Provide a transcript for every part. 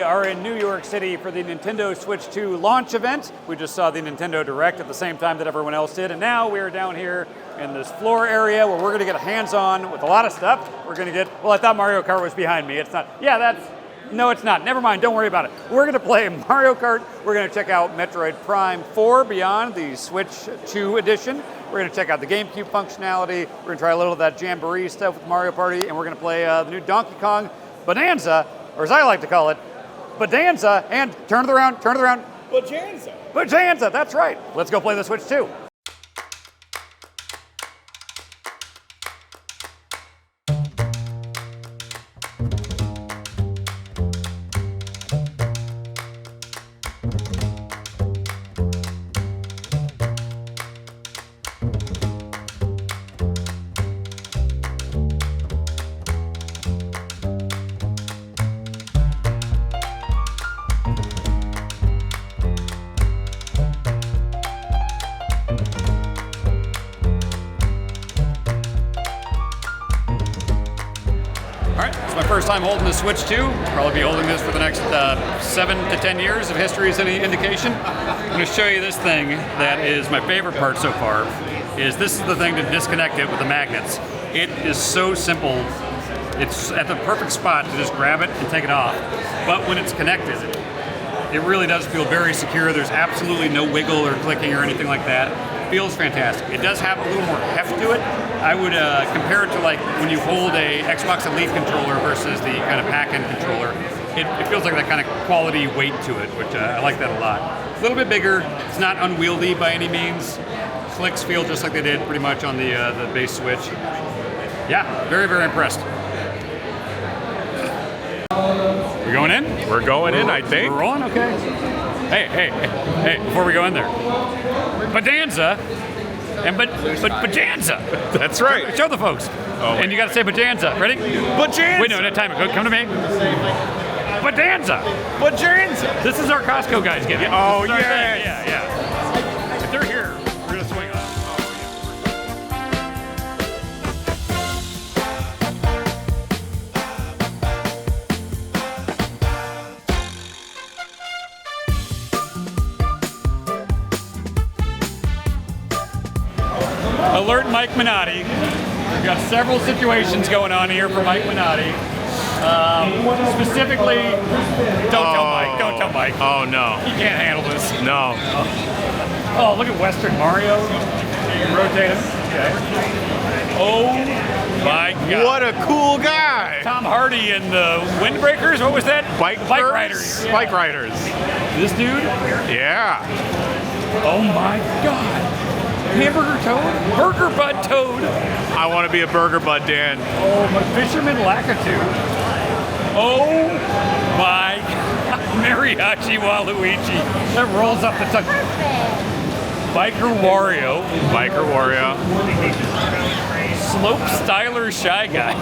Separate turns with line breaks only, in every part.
are in New York City for the Nintendo Switch 2 launch event. We just saw the Nintendo Direct at the same time that everyone else did, and now we're down here in this floor area where we're gonna get hands-on with a lot of stuff. We're gonna get, well, I thought Mario Kart was behind me. It's not, no, it's not. Never mind, don't worry about it. We're gonna play Mario Kart. We're gonna check out Metroid Prime 4 Beyond, the Switch 2 edition. We're gonna check out the GameCube functionality. We're gonna try a little of that Jamboree stuff with Mario Party, and we're gonna play the new Donkey Kong baDANza, or as I like to call it, baDANza, and turn it around.
baJANza.
baJANza, that's right. Let's go play the Switch 2. First time holding the Switch 2. Probably be holding this for the next 7 to 10 years if history is any indication. I'm going to show you this thing that is my favorite part so far. This is the thing to disconnect it with the magnets. It is so simple. It's at the perfect spot to just grab it and take it off. But when it's connected, it really does feel very secure. There's absolutely no wiggle or clicking or anything like that. It feels fantastic. It does have a little more heft to it. I would compare it to like when you hold a Xbox Elite controller versus the kind of pack-in controller. It feels like that kind of quality weight to it, which I like that a lot. A little bit bigger. It's not unwieldy by any means. Clicks feel just like they did pretty much on the base Switch. Yeah, very, very impressed. We going in?
We're going in, I think.
We're rolling? Okay. Hey, before we go in there. baDANza and baJANza.
That's right.
Show the folks.
Oh,
and you got to say baJANza. Ready?
baJANza.
Wait, no, time. Come to me. baDANza.
baJANza.
This is our Costco guys giving.
Oh, yes.
Yeah. If they're here, we're going to swing on. Alert Mike Minotti. We've got several situations going on here for Mike Minotti. Specifically, don't tell Mike.
Oh, no.
He can't handle this.
No.
Oh, look at Western Mario. Rotate him. Okay. Oh my God.
What a cool guy.
Tom Hardy and the Windbreakers. What was that?
Bike
Riders.
Yeah. Bike Riders.
This dude?
Yeah.
Oh my God. Hamburger Toad? Burger Bud Toad.
I want to be a Burger Bud, Dan.
Oh, my Fisherman Lakitu. Oh my God. Mariachi Waluigi. That rolls up the tongue. Biker Wario. Slope Styler Shy Guy.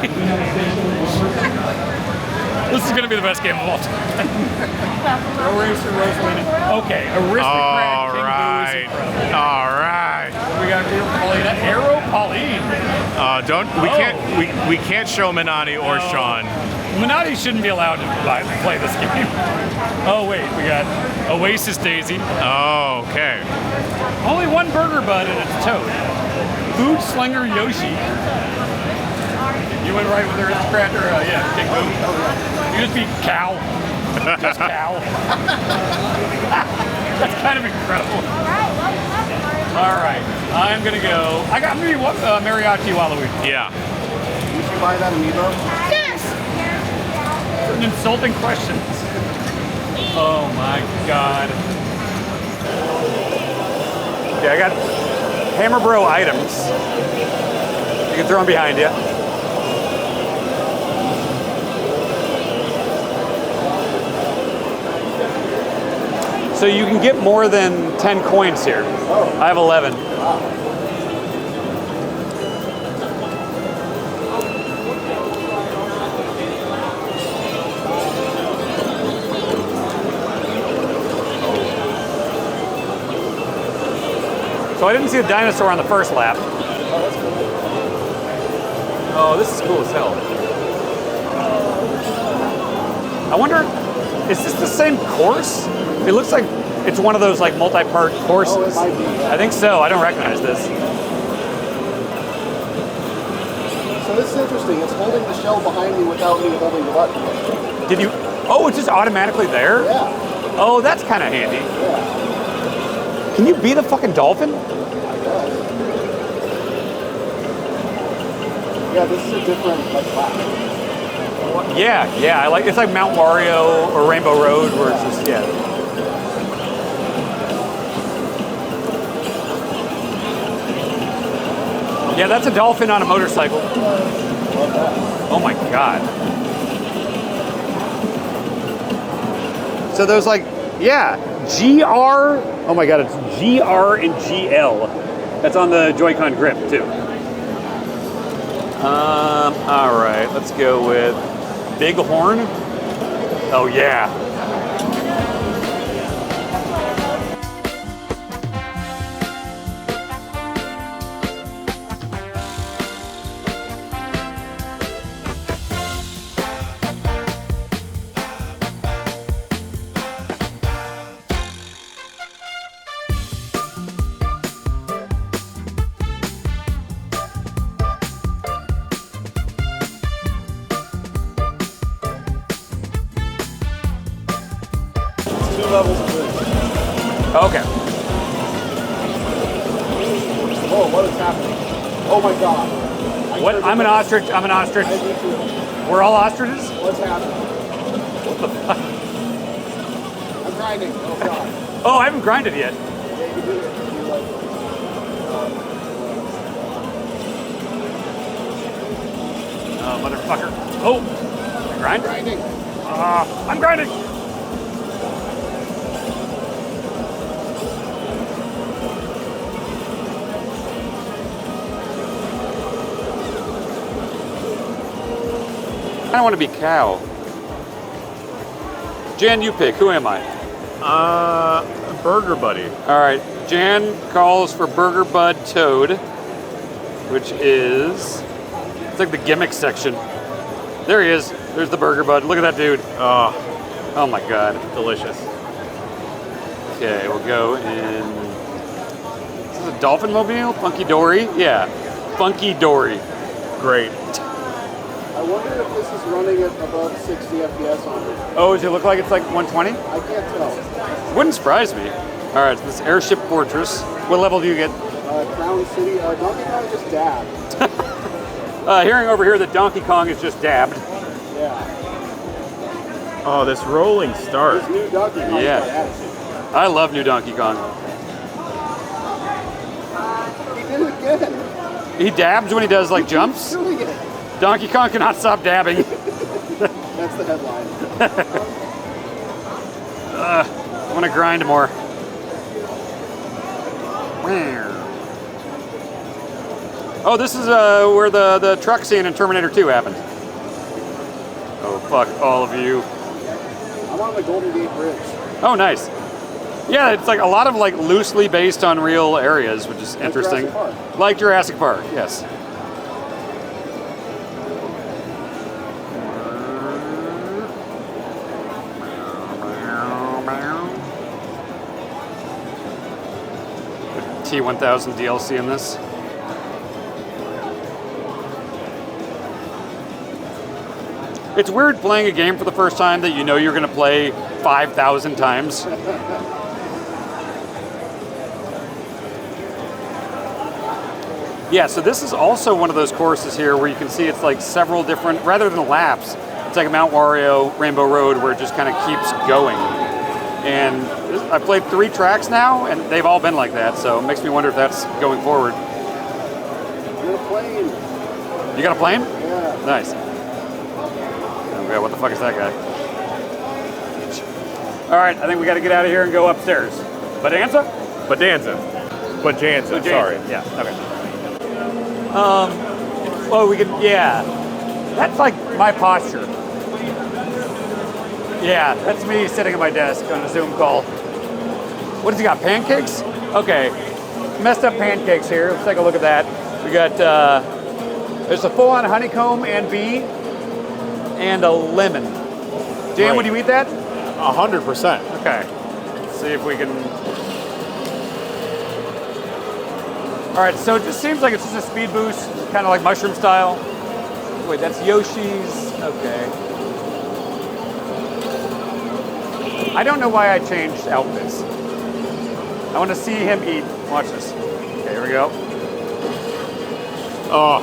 This is going to be the best game of all time. Pro Racer Rosalina. Okay, Aristocrat King Boo is incredible.
All right.
We got Paulina. Aero Pauline.
We can't show Minotti or Sean.
Minotti shouldn't be allowed to play this game. Oh wait, we got Oasis Daisy.
Oh, okay.
Only one Burger Bud and it's Toad. Food Slinger Yoshi. You went right with Aristocrat or King Boo. You just beat Cow. Just Cow. That's kind of incredible. All right, I'm gonna go. I got me Mariachi Waluigi.
Yeah.
Did you buy that amiibo?
Yes. An insulting question. Oh my God. Okay, I got Hammer Bro items. You can throw them behind you. So you can get more than 10 coins here. Oh. I have 11. Wow. So I didn't see the dinosaur on the first lap.
Oh, that's cool.
Oh, this is cool as hell. I wonder Is this the same course? It looks like it's one of those like multi-part courses.
Oh, it might be, yeah.
I think so. I don't recognize this.
So this is interesting. It's holding the shell behind me without me holding the button.
Did you? Oh, it's just automatically there?
Yeah.
Oh, that's kind of handy.
Yeah.
Can you be the fucking dolphin?
I guess. Yeah, this is a different like lap.
Yeah. I like it's like Mount Mario or Rainbow Road where it's just Yeah, that's a dolphin on a motorcycle.
Love that.
Oh my god. So those like, yeah, GR. Oh my god, it's GR and GL. That's on the Joy-Con grip too. All right, let's go with Big Horn. Oh yeah.
Two levels of bridge.
Okay.
Oh, what is happening? Oh my god.
What? I'm an ostrich. I'm an ostrich.
I do too.
We're all ostriches?
What's happening?
What the fuck?
I'm grinding. Oh god.
Oh, I haven't grinded yet.
Yeah, you do it. You like
Oh, motherfucker. Oh, grind?
grinding.
I'm grinding. I don't want to be cow. Jan, you pick. Who am I?
Burger Buddy.
All right. Jan calls for Burger Bud Toad, which is it's like the gimmick section. There he is. There's the Burger Bud. Look at that dude. Oh my god.
Delicious.
Okay, we'll go in. Is this a Dolphin Mobile? Funky Dory? Yeah. Funky Dory.
Great.
I wonder if this is running at above 60 FPS on it.
Oh, does it look like it's like 120?
I can't tell.
Wouldn't surprise me. All right, this Airship Fortress. What level do you get?
Crown City. Donkey Kong just dabbed.
Hearing over here that Donkey Kong is just dabbed.
Yeah.
Oh, this rolling start.
This new Donkey Kong
Yeah.
got attitude.
I love new Donkey Kong.
He did it again.
He dabs when he does like jumps.
He's doing it.
Donkey Kong cannot stop dabbing.
That's the headline.
I want to grind more. Oh, this is where the truck scene in Terminator 2 happened. Oh, fuck all of you.
I'm on the Golden Gate Bridge.
Oh, nice. Yeah, it's like a lot of like loosely based on real areas, which is interesting.
Jurassic Park.
Like Jurassic Park, yes. T1000 DLC in this. It's weird playing a game for the first time that you know you're going to play 5,000 times. Yeah, so this is also one of those courses here where you can see it's like several different, rather than laps, it's like a Mount Wario, Rainbow Road, where it just kind of keeps going. And I've played 3 tracks now, and they've all been like that, so it makes me wonder if that's going forward.
You're a plane.
You got a plane?
Yeah.
Nice. Okay, what the fuck is that guy? All right, I think we got to get out of here and go upstairs. baDANza?
baDANza. baJANza, sorry.
Yeah, okay. Well, we could, yeah. That's like my posture. Yeah, that's me sitting at my desk on a Zoom call. What has he got, pancakes? Okay, messed up pancakes here. Let's take a look at that. We got, there's a full-on honeycomb and bee and a lemon. Jan,
Right.
would you eat that?
100%.
Okay. Let's see if we can. All right, so it just seems like it's just a speed boost, kind of like mushroom style. Wait, that's Yoshi's. Okay. I don't know why I changed outfits. I want to see him eat. Watch this. Okay, here we go.
Oh,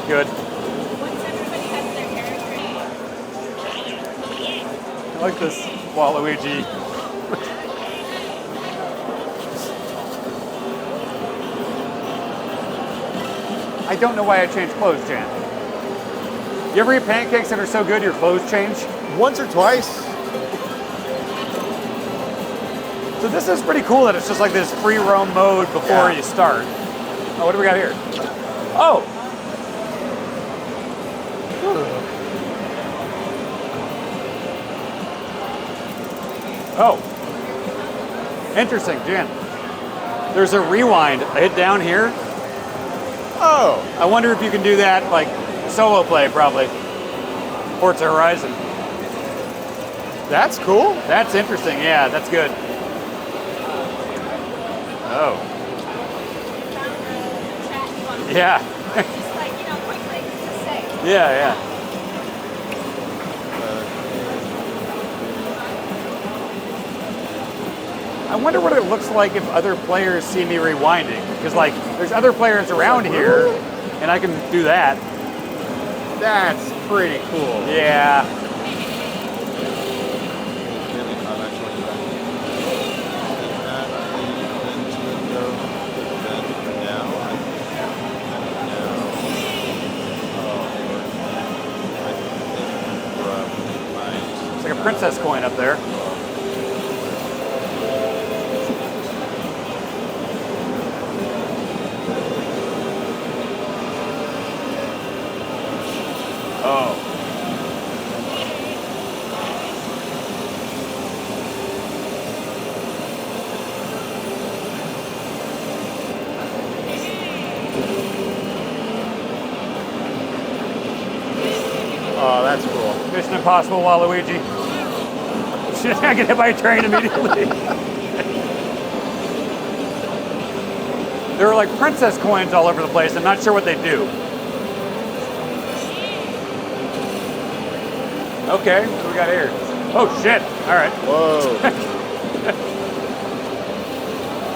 Good.
Once everybody has their character.
I like this Waluigi. I don't know why I changed clothes, Jan. You ever eat pancakes that are so good your clothes change?
once or twice.
So this is pretty cool that it's just like this free roam mode before you start. Oh, what do we got here? Oh! Oh. Interesting, Jan. There's a rewind. I hit down here.
Oh,
I wonder if you can do that, like, solo play, probably. Forza Horizon.
that's cool.
That's interesting, yeah, that's good. Oh. Yeah.
Just like, quick things to say.
Yeah. I wonder what it looks like if other players see me rewinding. Because, like, there's other players around here, and I can do that.
That's pretty cool.
Yeah. It's like a princess coin up there. Oh.
Oh, that's cool.
Mission Impossible Waluigi. Shit, I get hit by a train immediately. There are like princess coins all over the place. I'm not sure what they do. Okay, what do we got here? Oh shit! All right.
Whoa.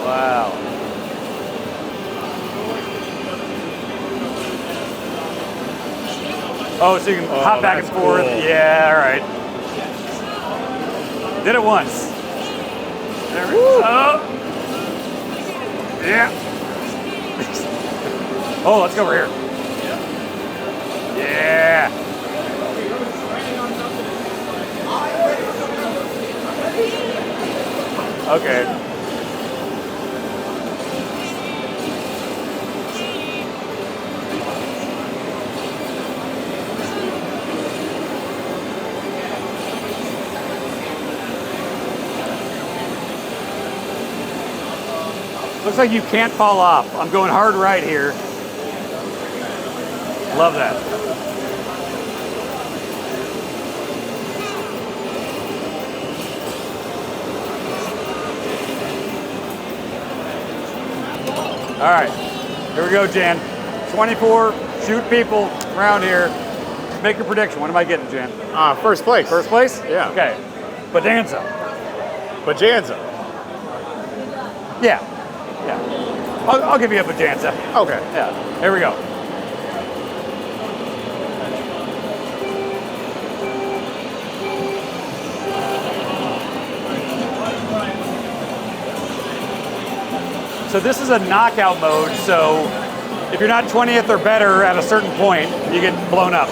Wow. Oh, so you can hop back and
that's
forth.
cool.
Yeah, all right. Did it once. There we go. Oh. Yeah. Oh, let's go over here. Yeah. Okay. Looks like you can't fall off. I'm going hard right here. Love that. All right, here we go, Jan. 24, shoot people around here. Make your prediction. What am I getting, Jan?
First place.
First place?
Yeah.
Okay. baDANza.
baJANza.
Yeah. I'll give you a baDANza.
Okay.
Yeah. Here we go. So this is a knockout mode, so if you're not 20th or better at a certain point, you get blown up.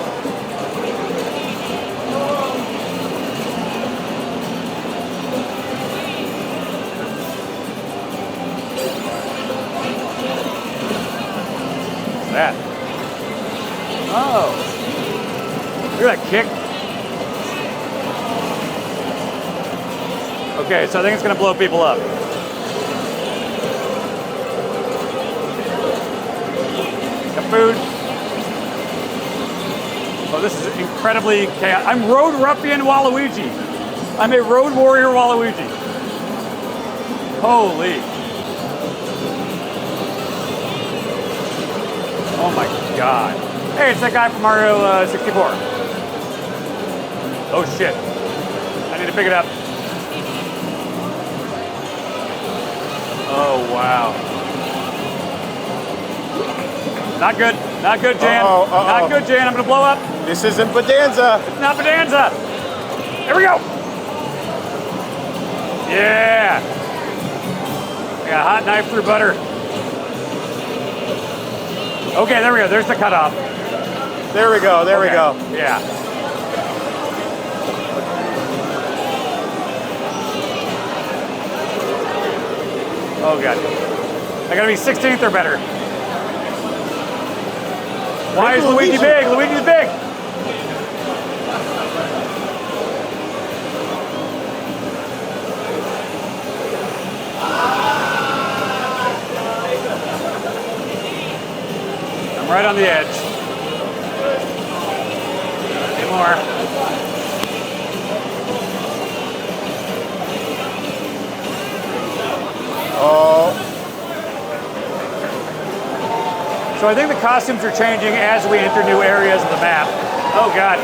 What's that? Oh. Look at that kick. Okay, so I think it's going to blow people up. Food. Oh, this is incredibly chaotic. I'm Road Ruffian Waluigi. I'm a road warrior Waluigi. Holy. Oh my god. Hey, it's that guy from Mario 64. Oh shit. I need to pick it up. Oh wow. Not good. Not good, Jan. Not good, Jan. I'm gonna blow up.
This isn't baDANza.
It's not baDANza. There we go. Yeah. I got a hot knife through butter. Okay, there we go. There's the cutoff.
There we go. There we go.
Yeah. Oh god. I gotta be 16th or better. Why is Luigi big? Luigi's big. I'm right on the edge. Get more.
Oh.
So I think the costumes are changing as we enter new areas of the map. Oh god.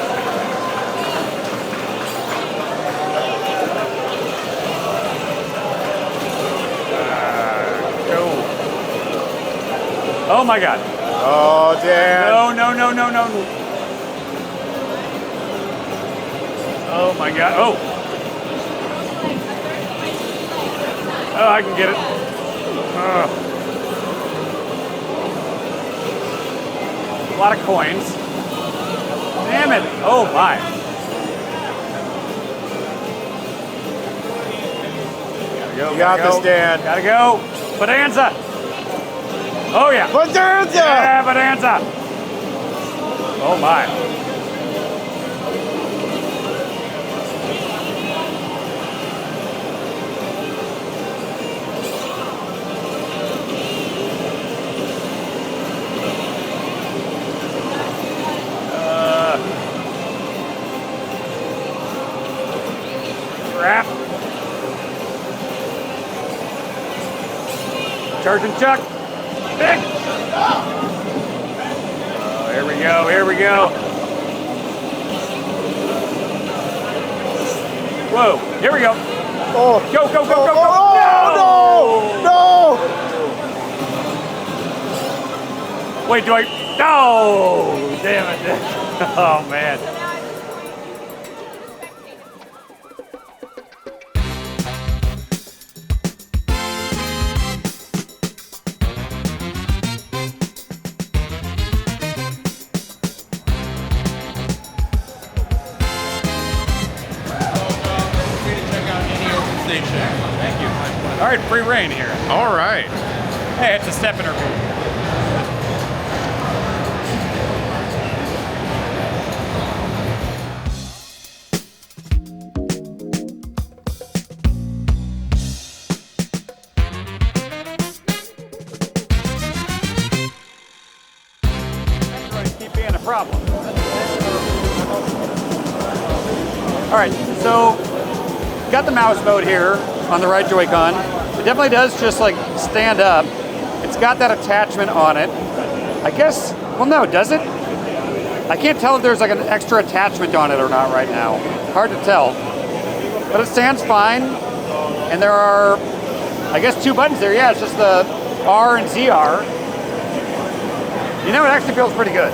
Go. Oh my god.
Oh, Dan.
No, no, no, no, no. Oh my god. Oh. Oh, I can get it. A lot of coins. Damn it. Oh my. Gotta go.
You got this, Dan.
Gotta go. baDANza. Oh yeah.
baDANza!
Yeah, baDANza. Oh my. Crap. Charging Chuck. Big. Oh, here we go. Here we go. Whoa. Here we go.
Oh.
Go, go, go, go, go.
Oh, no!
Wait, do I? No! Damn it. Oh, man.
So now I'm just going to
Thank you. All right, free reign here.
All right.
Hey, it's a step interview. Keep being a problem. All right, so got the mouse mode here on the right Joy-Con. It definitely does just like stand up. It's got that attachment on it. I guess, well no, does it? I can't tell if there's like an extra attachment on it or not right now. Hard to tell. But it stands fine. And there are, I guess, two buttons there. Yeah, it's just the R and ZR. You know, it actually feels pretty good.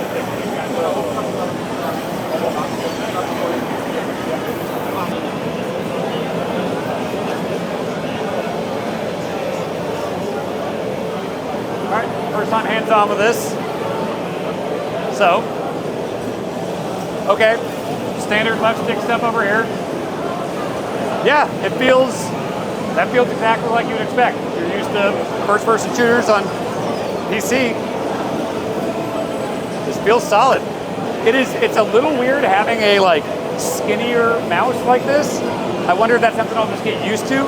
All right, first time hands-on with this. So, okay, standard left stick stuff over here. Yeah, that feels exactly like you would expect. If you're used to first-person shooters on PC, this feels solid. It's a little weird having a like skinnier mouse like this. I wonder if that's something I'll just get used to.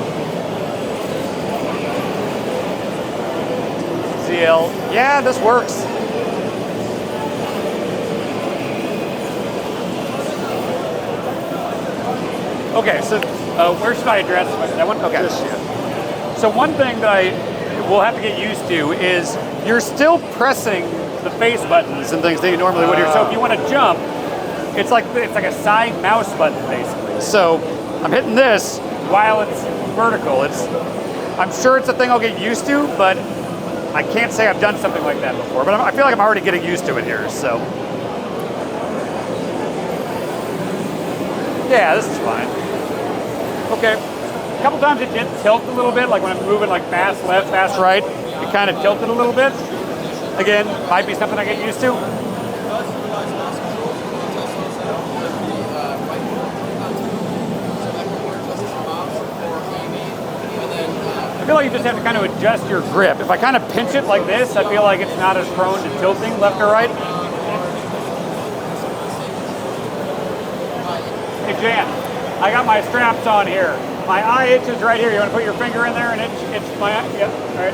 ZL, yeah, this works. Okay, so where should I address that one? Okay.
Just, yeah.
So one thing that I will have to get used to is you're still pressing the face buttons and things that you normally would here. So if you want to jump, it's like a side mouse button basically. So I'm hitting this while it's vertical. I'm sure it's a thing I'll get used to, but I can't say I've done something like that before. But I feel like I'm already getting used to it here. So yeah, this is fine. Okay. A couple times it did tilt a little bit, like when I'm moving like fast left, fast right, it kind of tilted a little bit. Again, might be something I get used to. I feel like you just have to kind of adjust your grip. If I kind of pinch it like this, I feel like it's not as prone to tilting left or right. Hey Jan, I got my straps on here. My eye itches right here. You want to put your finger in there and itch my eye? Yep, all right.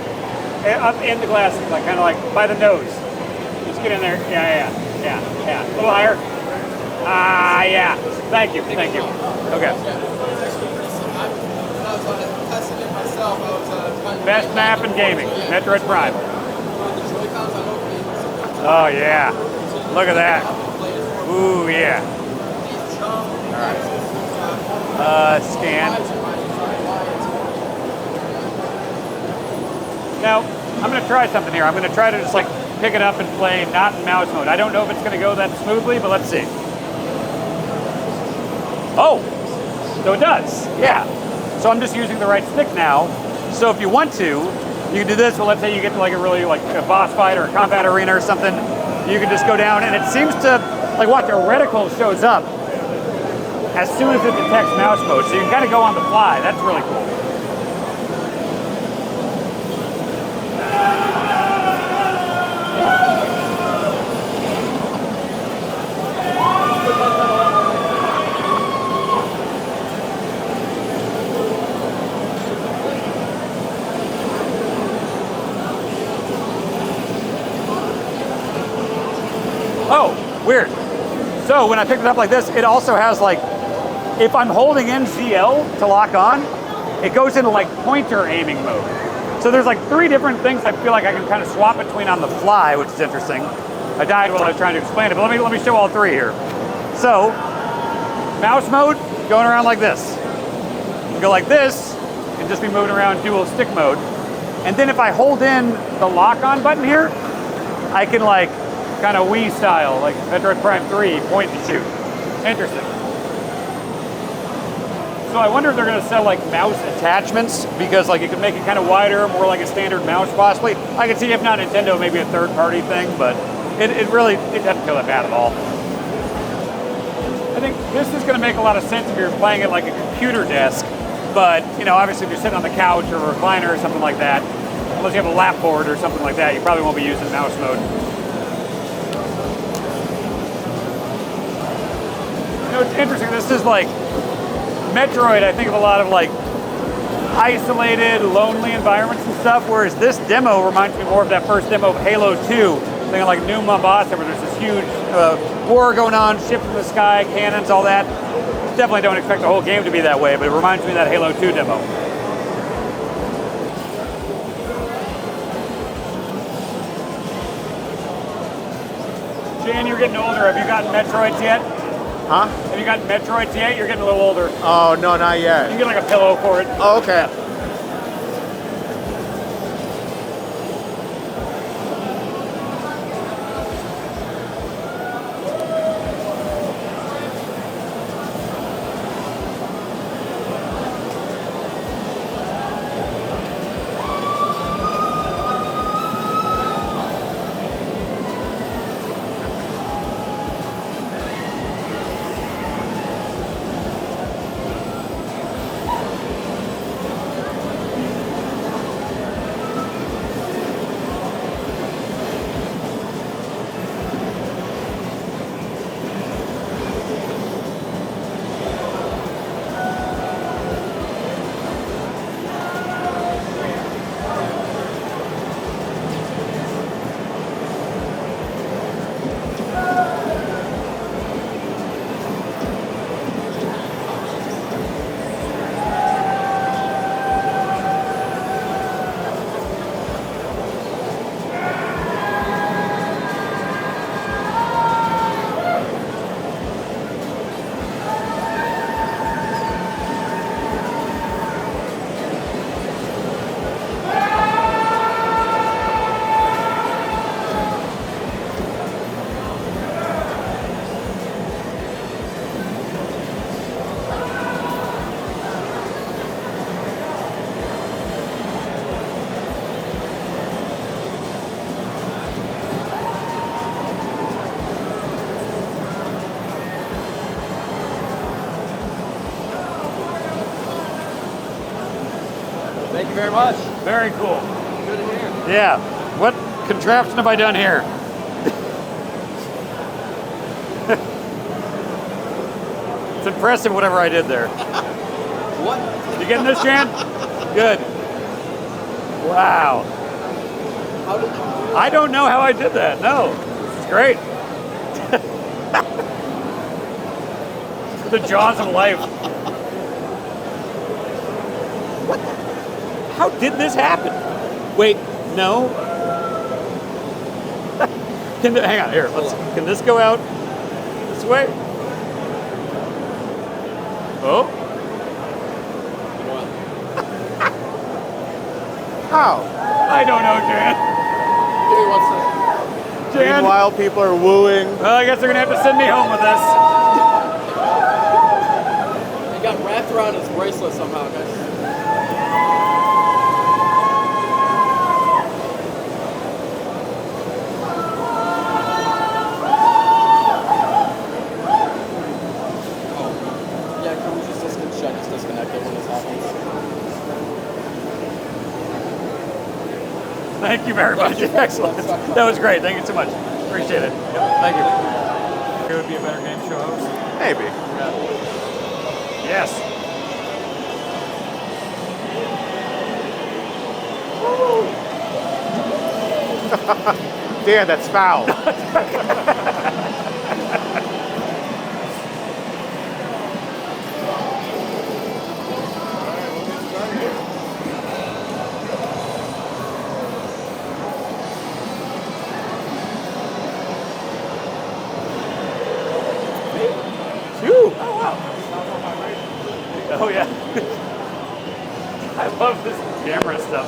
Up in the glasses, like kind of like by the nose. Just get in there. Yeah. A little higher. Ah, yeah. Thank you. Okay. Best map in gaming, Metroid Prime. Oh yeah. Look at that. Ooh yeah. All right. Scan. Now, I'm going to try something here. I'm going to try to just like pick it up and play not in mouse mode. I don't know if it's going to go that smoothly, but let's see. Oh, so it does. Yeah. So I'm just using the right stick now. So if you want to, you can do this. Well, let's say you get to like a boss fight or a combat arena or something. You can just go down, and it seems to like watch a reticle shows up as soon as it detects mouse mode. So you can kind of go on the fly. That's really cool. Oh, weird. So when I pick it up like this, it also has like, if I'm holding in ZL to lock on, it goes into like pointer aiming mode. So there's like 3 different things I feel like I can kind of swap between on the fly, which is interesting. I died while I was trying to explain it, but let me show all 3 here. So, mouse mode, going around like this. You go like this, and just be moving around dual stick mode. And then if I hold in the lock-on button here, I can like, kind of Wii style, like Metroid Prime 3, point and shoot. Interesting. So I wonder if they're going to sell like mouse attachments, because like you can make it kind of wider, more like a standard mouse possibly. I could see if not Nintendo, maybe a third-party thing, but it doesn't feel that bad at all. I think this is going to make a lot of sense if you're playing at like a computer desk, but you know, obviously if you're sitting on the couch or a recliner or something like that, unless you have a lap board or something like that, you probably won't be using mouse mode. You know, it's interesting, this is like Metroid, I think of a lot of like isolated, lonely environments and stuff, whereas this demo reminds me more of that first demo of Halo 2, thing of like New Mombasa, where there's this huge war going on, ships in the sky, cannons, all that. Definitely don't expect the whole game to be that way, but it reminds me of that Halo 2 demo. Jan, you're getting older. Have you gotten Metroids yet?
Huh?
Have you gotten Metroids yet? You're getting a little older.
Oh, no, not yet.
You can get like a pillow for it.
Oh, okay.
very much.
Very cool.
Good to hear.
Yeah. What contraption have I done here? It's impressive whatever I did there.
What?
You getting this, Jan? Good. Wow.
How did you do that?
I don't know how I did that. No. It's great. The jaws of life. What? How did this happen? Wait, no. Hang on, here. Can this go out this way? Oh.
How?
I don't know, Jan.
Give me 1 second.
Jan.
Meanwhile, people are wooing.
Well, I guess they're gonna have to send me home with this.
It got wrapped around his bracelet somehow, guys. Yeah, can we just disconnect it when this happens?
Thank you very much. Excellent. That was great. Thank you so much. Appreciate it. Yep, thank you. It would be a better game show host.
Maybe.
Yes.
Dan, that's foul.
Phew. Oh, wow. Oh, yeah. I love this camera stuff.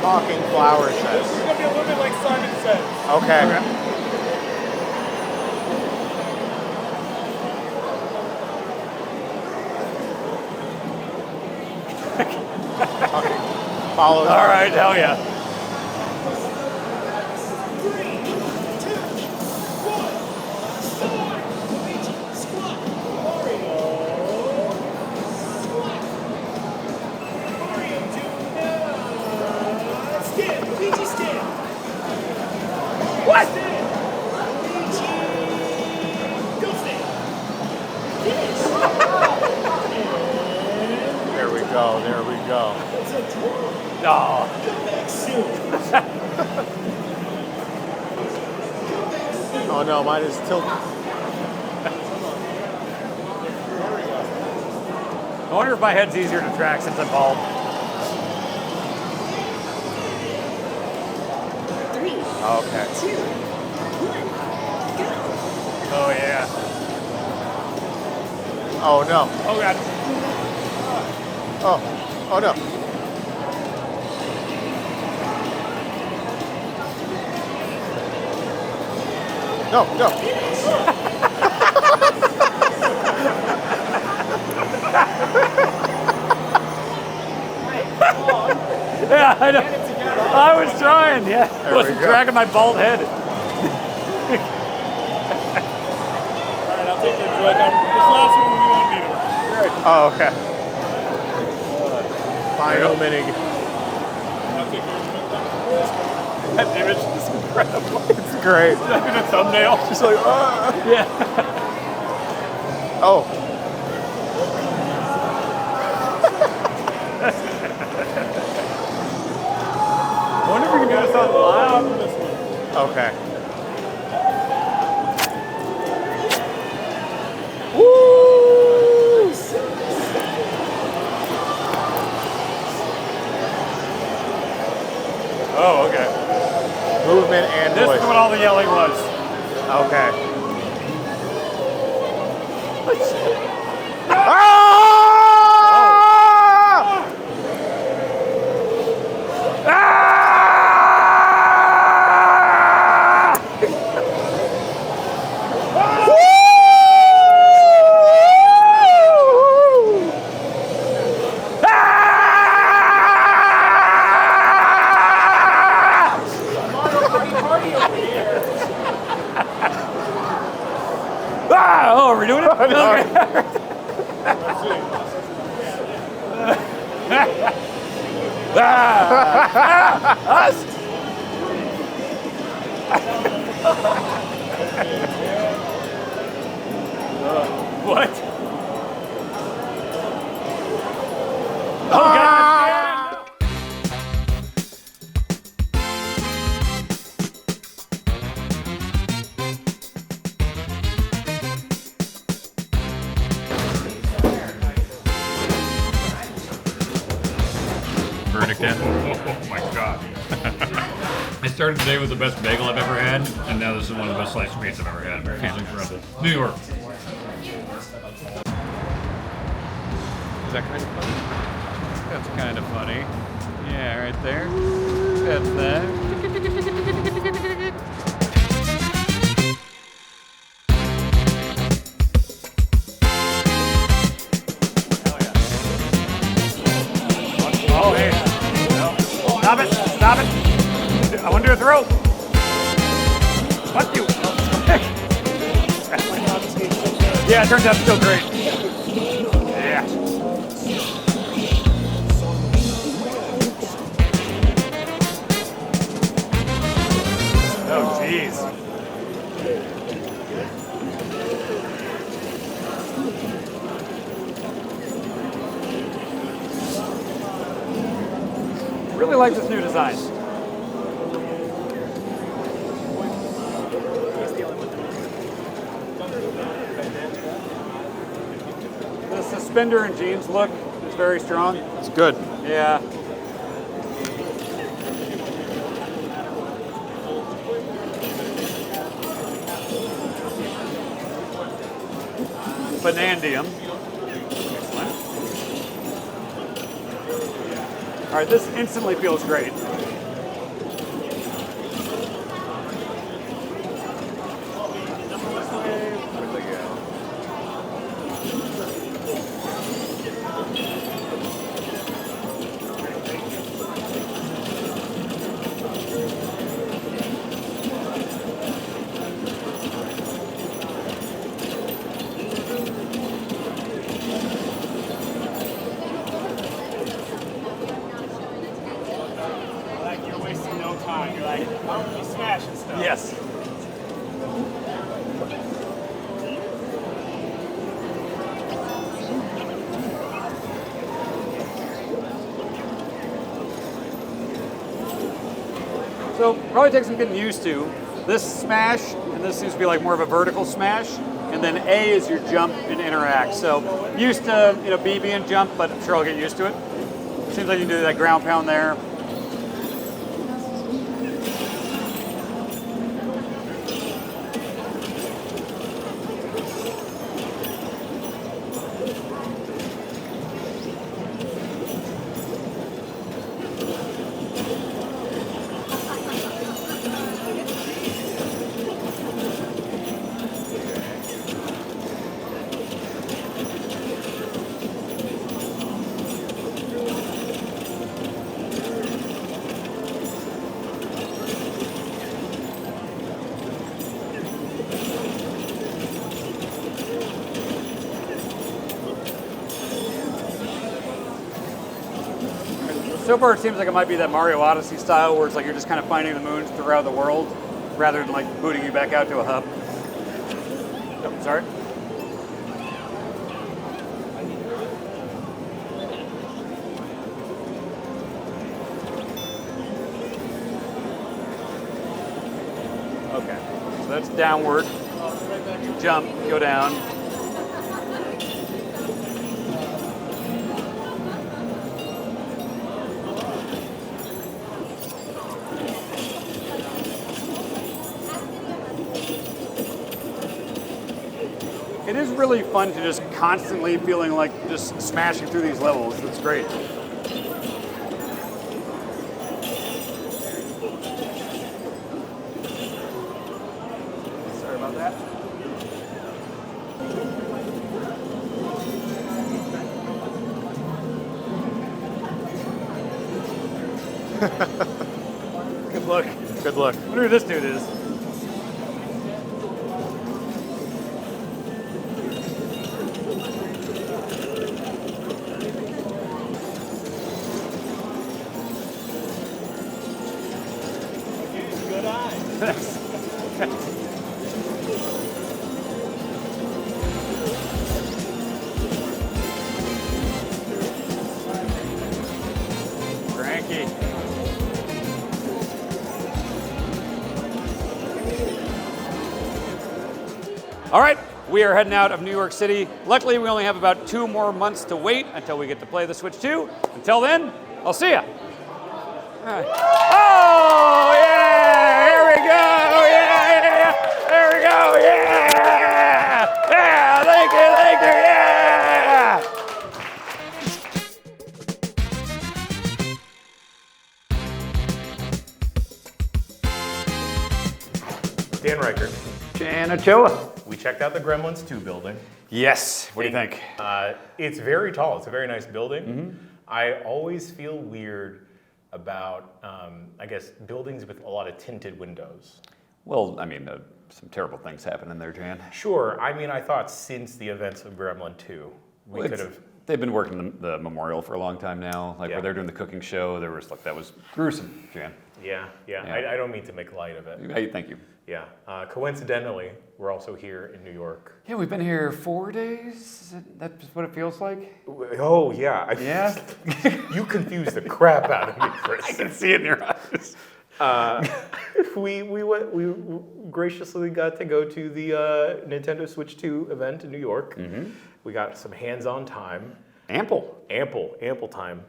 Talking flower
This is
says.
gonna be a little bit like Simon says.
Okay. Okay. Follow.
All right, hell yeah. What?
There we go. There we go.
Oh.
Oh no, mine is tilted.
I wonder if my head's easier to track since I'm bald.
3,
Okay.
2, 1, go.
Oh, yeah.
Oh no.
Oh, God.
Oh. Oh no. No, no.
Yeah, I know. I was trying, yeah. I
There
was
we go.
dragging my bald head.
Alright, I'll take the drug. This last one we won't need it.
Oh, okay. Final mini.
I'll take yours.
That image is incredible.
It's great.
Like in a thumbnail.
Just like,
Yeah.
oh.
I wonder if we can do this on live.
This one.
Okay.
Oh, okay.
Movement and
This
voice.
is what all the yelling was.
Okay. Ah! Ah! Woo! Ah!
What? Oh, God. Verdict in. Oh my God. I started today with the best bagel I've ever had, and now this is one of the best sliced meats I've ever had. Can't incredible. New York. Is that kind of funny? That's kind of funny. Yeah, right there. That's that. Oh, hey. No. Stop it. Stop it. I want to do a throw. Fuck you. Yeah, it turns out still great. Yeah. Oh, jeez. Really like this new design. The suspender and jeans look is very strong.
It's good.
Yeah. Banandium. Excellent. All right, this instantly feels great.
Like you're wasting no time. You're like, oh, you smashing stuff.
Yes. So probably takes some getting used to. This smash, and this seems to be like more of a vertical smash, and then A is your jump and interact. So used to B being jump, but I'm sure I'll get used to it. Seems like you can do that ground pound there. So far, it seems like it might be that Mario Odyssey style, where it's like you're just kind of finding the moons throughout the world, rather than like booting you back out to a hub. Oh, sorry. Okay, so that's downward. You jump, go down. It is really fun to just constantly feeling like just smashing through these levels. It's great. Sorry about that. Good luck.
Good luck.
I wonder who this dude is.
good eye.
Cranky. All right, we are heading out of New York City. Luckily, we only have about 2 more months to wait until we get to play the Switch 2. Until then, I'll see ya. Oh, yeah! Here we go! Yeah! There we go! Yeah! Yeah! Thank you! Yeah!
Dan Reichert.
Jan Ochoa.
We checked out the Gremlins 2 building.
Yes. What do you think?
It's very tall. It's a very nice building. I always feel weird about, I guess, buildings with a lot of tinted windows.
Well, I mean, some terrible things happen in there, Jan.
Sure. I mean, I thought since the events of Gremlin 2, we could have.
They've been working the memorial for a long time now. Like
Yeah.
where they're doing the cooking show, there was like that was gruesome, Jan.
Yeah. I don't mean to make light of it.
Hey, thank you.
Yeah. Coincidentally, we're also here in New York.
Yeah, we've been here 4 days. That's what it feels like.
Oh, yeah.
Yeah.
You confused the crap out of me, Chris.
I can see it in your eyes.
We graciously got to go to the Nintendo Switch 2 event in New York. We got some hands-on time. Ample time.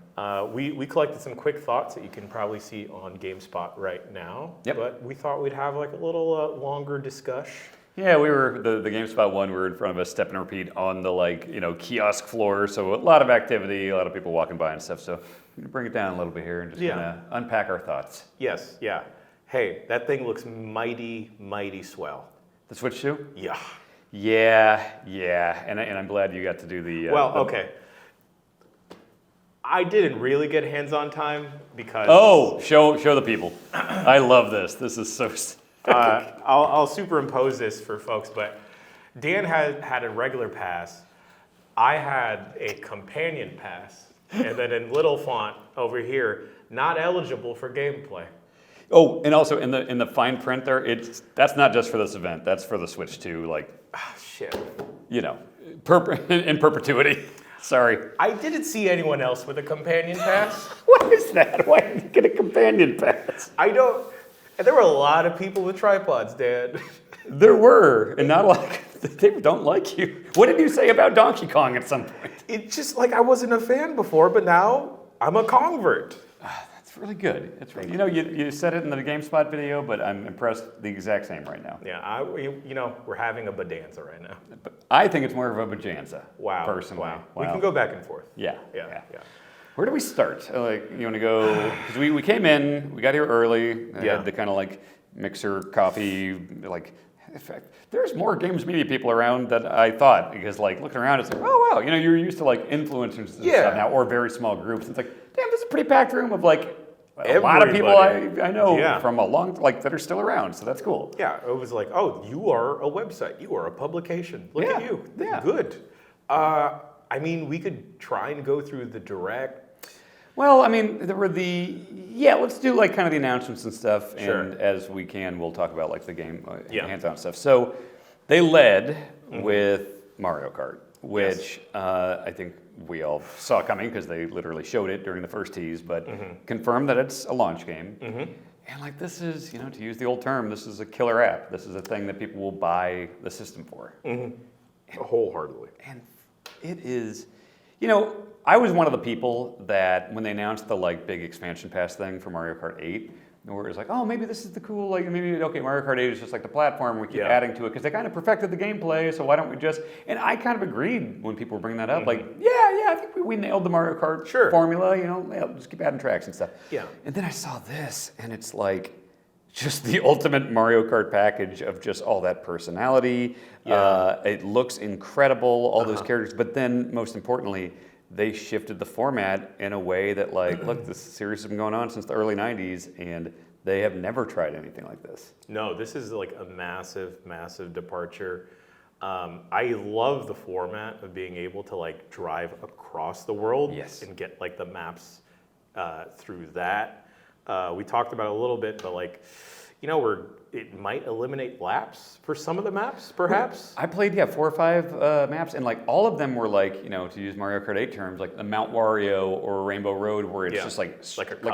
We collected some quick thoughts that you can probably see on GameSpot right now.
Yep.
But we thought we'd have like a little longer discussion.
Yeah, we were the GameSpot one. We were in front of a step and repeat on the kiosk floor. So a lot of activity, a lot of people walking by and stuff. So I'm gonna bring it down a little bit here and just kind of unpack our thoughts.
Yes, yeah. Hey, that thing looks mighty swell.
The Switch 2?
Yeah.
Yeah, and I'm glad you got to do the.
Okay. I didn't really get hands-on time because.
Oh, show the people. I love this. This is so.
I'll superimpose this for folks, but Dan had a regular pass. I had a companion pass, and then in little font over here, not eligible for gameplay.
Oh, and also in the fine print there, that's not just for this event. That's for the Switch 2,
Shit.
in perpetuity. Sorry.
I didn't see anyone else with a companion pass.
What is that? Why did you get a companion pass?
I don't. There were a lot of people with tripods, Dan.
There were, and not like they don't like you. What did you say about Donkey Kong at some point?
It's just like I wasn't a fan before, but now I'm a Kongvert.
That's really good. It's really, you said it in the GameSpot video, but I'm impressed the exact same right now.
Yeah, we're having a baDANza right now.
But I think it's more of a baJANza.
Wow.
Personally.
Wow. We can go back and forth.
Yeah.
Yeah.
Where do we start? You want to go? Because we came in, we got here early. I had the kind of mixer coffee, In fact, there's more games media people around than I thought because looking around, it's like, oh wow, you're used to influencers and stuff now, or very small groups. It's like, damn, this is a pretty packed room of a lot of people I know from a long that are still around. So that's cool.
Yeah, it was like, oh, you are a website, you are a publication. Look at you.
Yeah.
Good. We could try and go through the direct.
Well, there were let's do kind of the announcements and stuff, and as we can, we'll talk about the game hands-on stuff. So they led with Mario Kart, which I think we all saw coming because they literally showed it during the first tease, but confirmed that it's a launch game. And this is, to use the old term, this is a killer app. This is a thing that people will buy the system for.
Wholeheartedly.
And it is, I was one of the people that when they announced the big expansion pass thing for Mario Kart 8, where it was like, oh, maybe this is the cool, Mario Kart 8 is just the platform, we keep adding to it, because they kind of perfected the gameplay, so why don't we just, and I kind of agreed when people were bringing that up, I think we nailed the Mario Kart formula, just keep adding tracks and stuff. Yeah. And then I saw this, and it's just the ultimate Mario Kart package of just all that personality. It looks incredible, all those characters, but then most importantly, they shifted the format in a way that look, this series has been going on since the early 90s and they have never tried anything like this.
No, this is a massive departure. I love the format of being able to drive across the world and get the maps through that. We talked about it a little bit, but it might eliminate laps for some of the maps, perhaps.
I played 4 or 5 maps, and like all of them were like, to use Mario Kart 8 terms, like the Mount Wario or Rainbow Road, where it's just like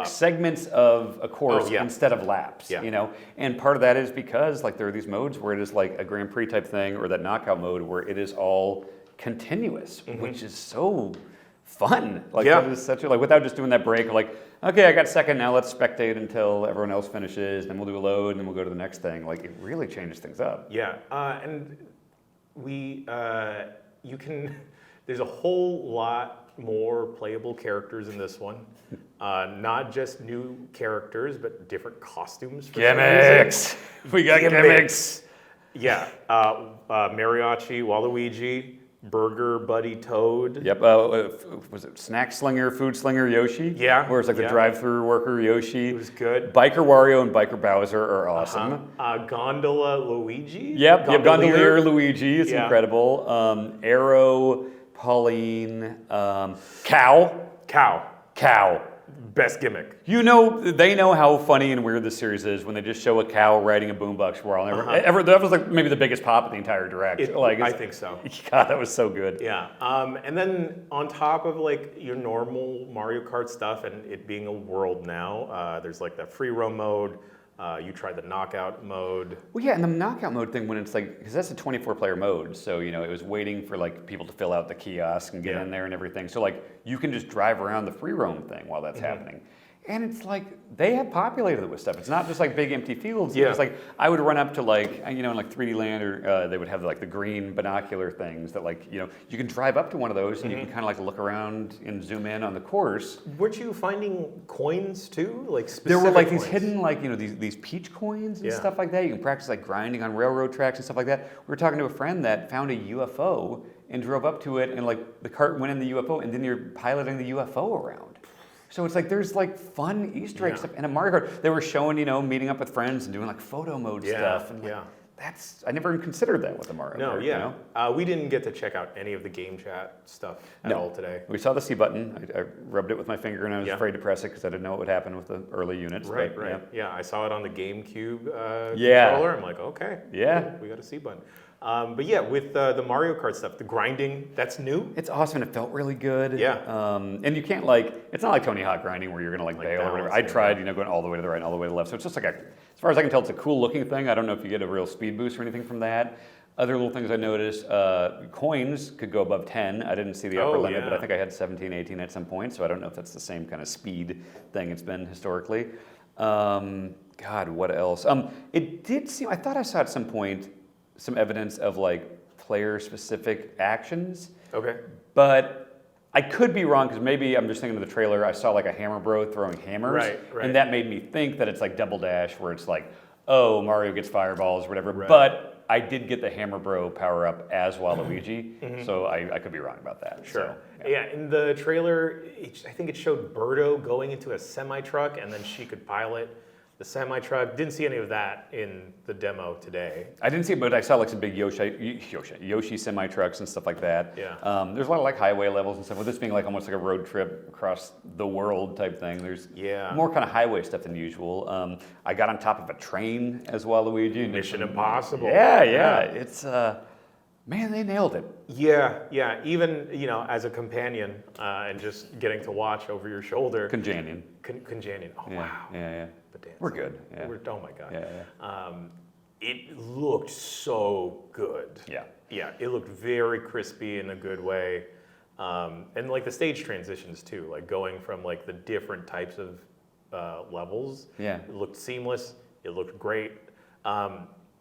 segments of a course instead of laps. And part of that is because like there are these modes where it is like a Grand Prix type thing, or that knockout mode where it is all continuous, which is so fun. Like that is such a, like without just doing that break, like, okay, I got second, now let's spectate until everyone else finishes, then we'll do a load, and then we'll go to the next thing. Like, it really changes things up.
Yeah, and there's a whole lot more playable characters in this one. Not just new characters, but different costumes. For
Gimmicks! We got gimmicks!
Yeah, Mariachi, Waluigi, Burger Buddy Toad.
Yep. Was it Snack Slinger, Food Slinger Yoshi?
Yeah.
Where it's like the drive-through worker Yoshi.
It was good.
Biker Wario and Biker Bowser are awesome.
Gondola Luigi.
Yep. Gondolier Luigi is incredible. Arrow, Pauline, Cow.
Best gimmick.
They know how funny and weird this series is when they just show a cow riding a boombox whirl. That was like maybe the biggest pop of the entire direct.
I think so.
God, that was so good.
Yeah. And then on top of like your normal Mario Kart stuff and it being a world now, there's like that free roam mode. You tried the knockout mode.
Well, yeah, and the knockout mode thing when it's like, because that's a 24-player mode, so it was waiting for like people to fill out the kiosk and get in there and everything. So like you can just drive around the free roam thing while that's happening. And it's like, they have populated it with stuff. It's not just like big empty fields.
Yeah.
It's like, I would run up to like, in like 3D Land, or they would have like the green binocular things that like, you can drive up to one of those and you can kind of like look around and zoom in on the course.
Weren't you finding coins too? Like specific
There were like
coins?
these hidden like, these peach coins and stuff like that. You can practice like grinding on railroad tracks and stuff like that. We were talking to a friend that found a UFO and drove up to it and like the cart went in the UFO and then you're piloting the UFO around. So it's like there's like fun Easter egg stuff. And in Mario Kart, they were showing, meeting up with friends and doing like photo mode stuff. And I never even considered that with the Mario Kart.
We didn't get to check out any of the game chat stuff at all today.
We saw the C button. I rubbed it with my finger and I was afraid to press it because I didn't know what would happen with the early units.
Right. Yeah, I saw it on the GameCube controller. I'm like, okay, cool. We got a C button. But yeah, with the Mario Kart stuff, the grinding, that's new.
It's awesome and it felt really good.
Yeah.
And you can't it's not like Tony Hawk grinding where you're going to like bail or whatever. I tried, going all the way to the right and all the way to the left. So it's just like as far as I can tell, it's a cool looking thing. I don't know if you get a real speed boost or anything from that. Other little things I noticed, coins could go above 10. I didn't see the upper limit, but I think I had 17, 18 at some point. So I don't know if that's the same kind of speed thing it's been historically. God, what else? It did seem, I thought I saw at some point some evidence of like player-specific actions.
Okay.
But I could be wrong because maybe I'm just thinking of the trailer. I saw like a hammer bro throwing hammers,
right.
And that made me think that it's like Double Dash, where it's like, oh, Mario gets fireballs or whatever. Right. But I did get the hammer bro power up as Waluigi, so I could be wrong about that.
Sure.
So,
yeah, in the trailer, I think it showed Birdo going into a semi truck, and then she could pilot the semi-truck. Didn't see any of that in the demo today.
I didn't see it, but I saw like some big Yoshi semi-trucks and stuff like that.
Yeah.
There's a lot of like highway levels and stuff. With this being like almost like a road trip across the world type thing, there's more kind of highway stuff than usual. I got on top of a train as Waluigi.
Mission Impossible.
Yeah. It's, man, they nailed it.
Yeah. Even, as a companion and just getting to watch over your shoulder.
Congenian.
Congenian. Oh,
yeah.
wow.
Yeah.
baDANza.
We're good. Yeah.
Oh my God.
Yeah.
It looked so good. Yeah, it looked very crispy in a good way. And like the stage transitions too, like going from like the different types of levels.
Yeah.
It looked seamless. It looked great.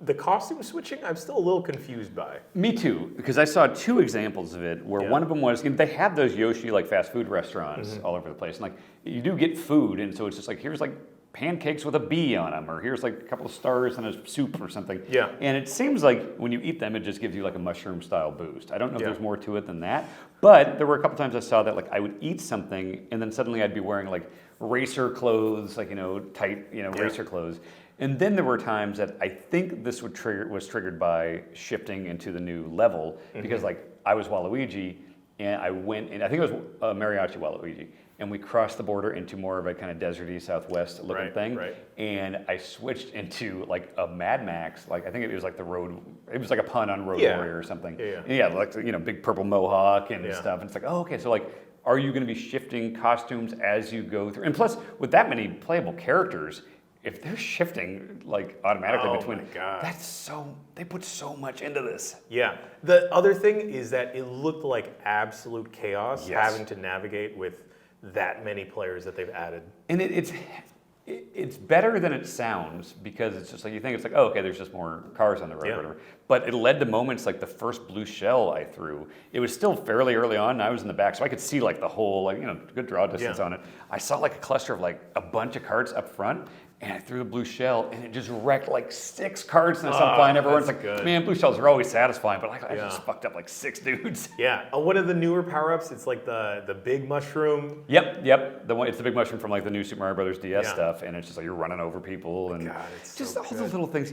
The costume switching, I'm still a little confused by.
Me too, because I saw 2 examples of it where one of them was, they have those Yoshi like fast food restaurants all over the place. And like you do get food, and so it's just like, here's like pancakes with a bee on them, or here's like a couple of stars and a soup or something.
Yeah.
And it seems like when you eat them, it just gives you like a mushroom style boost. I don't know if there's more to it than that, but there were a couple times I saw that like I would eat something and then suddenly I'd be wearing like racer clothes, like, tight, racer clothes. And then there were times that I think this was triggered by shifting into the new level because like I was Waluigi and I went, and I think it was Mariachi Waluigi, and we crossed the border into more of a kind of deserty Southwest looking thing.
Right.
And I switched into like a Mad Max, like I think it was like the road, it was like a pun on Road Warrior or something.
Yeah.
And yeah, like big purple mohawk and
Yeah.
stuff. And it's like, oh, okay, so like, are you going to be shifting costumes as you go through? And plus, with that many playable characters, if they're shifting like automatically between,
my God.
that's so, they put so much into this.
Yeah. The other thing is that it looked like absolute chaos
Yes.
having to navigate with that many players that they've added.
And it's better than it sounds because it's just like you think it's like, oh, okay, there's just more cars on the road
Yeah.
or whatever. But it led to moments like the first blue shell I threw. It was still fairly early on, and I was in the back, so I could see like the whole good draw distance
Yeah.
on it. I saw like a cluster of like a bunch of carts up front, and I threw the blue shell, and it just wrecked like 6 carts, and it's flying everywhere. It's
that's
like,
good.
man, blue shells are always satisfying, but like I
Yeah.
just fucked up like 6 dudes.
Yeah. One of the newer power-ups, it's like the big mushroom.
Yep. It's the big mushroom from like the new Super Mario Brothers DS
Yeah.
stuff, and it's just like you're running over people, and
God, it's
just
so
all
good.
those little things.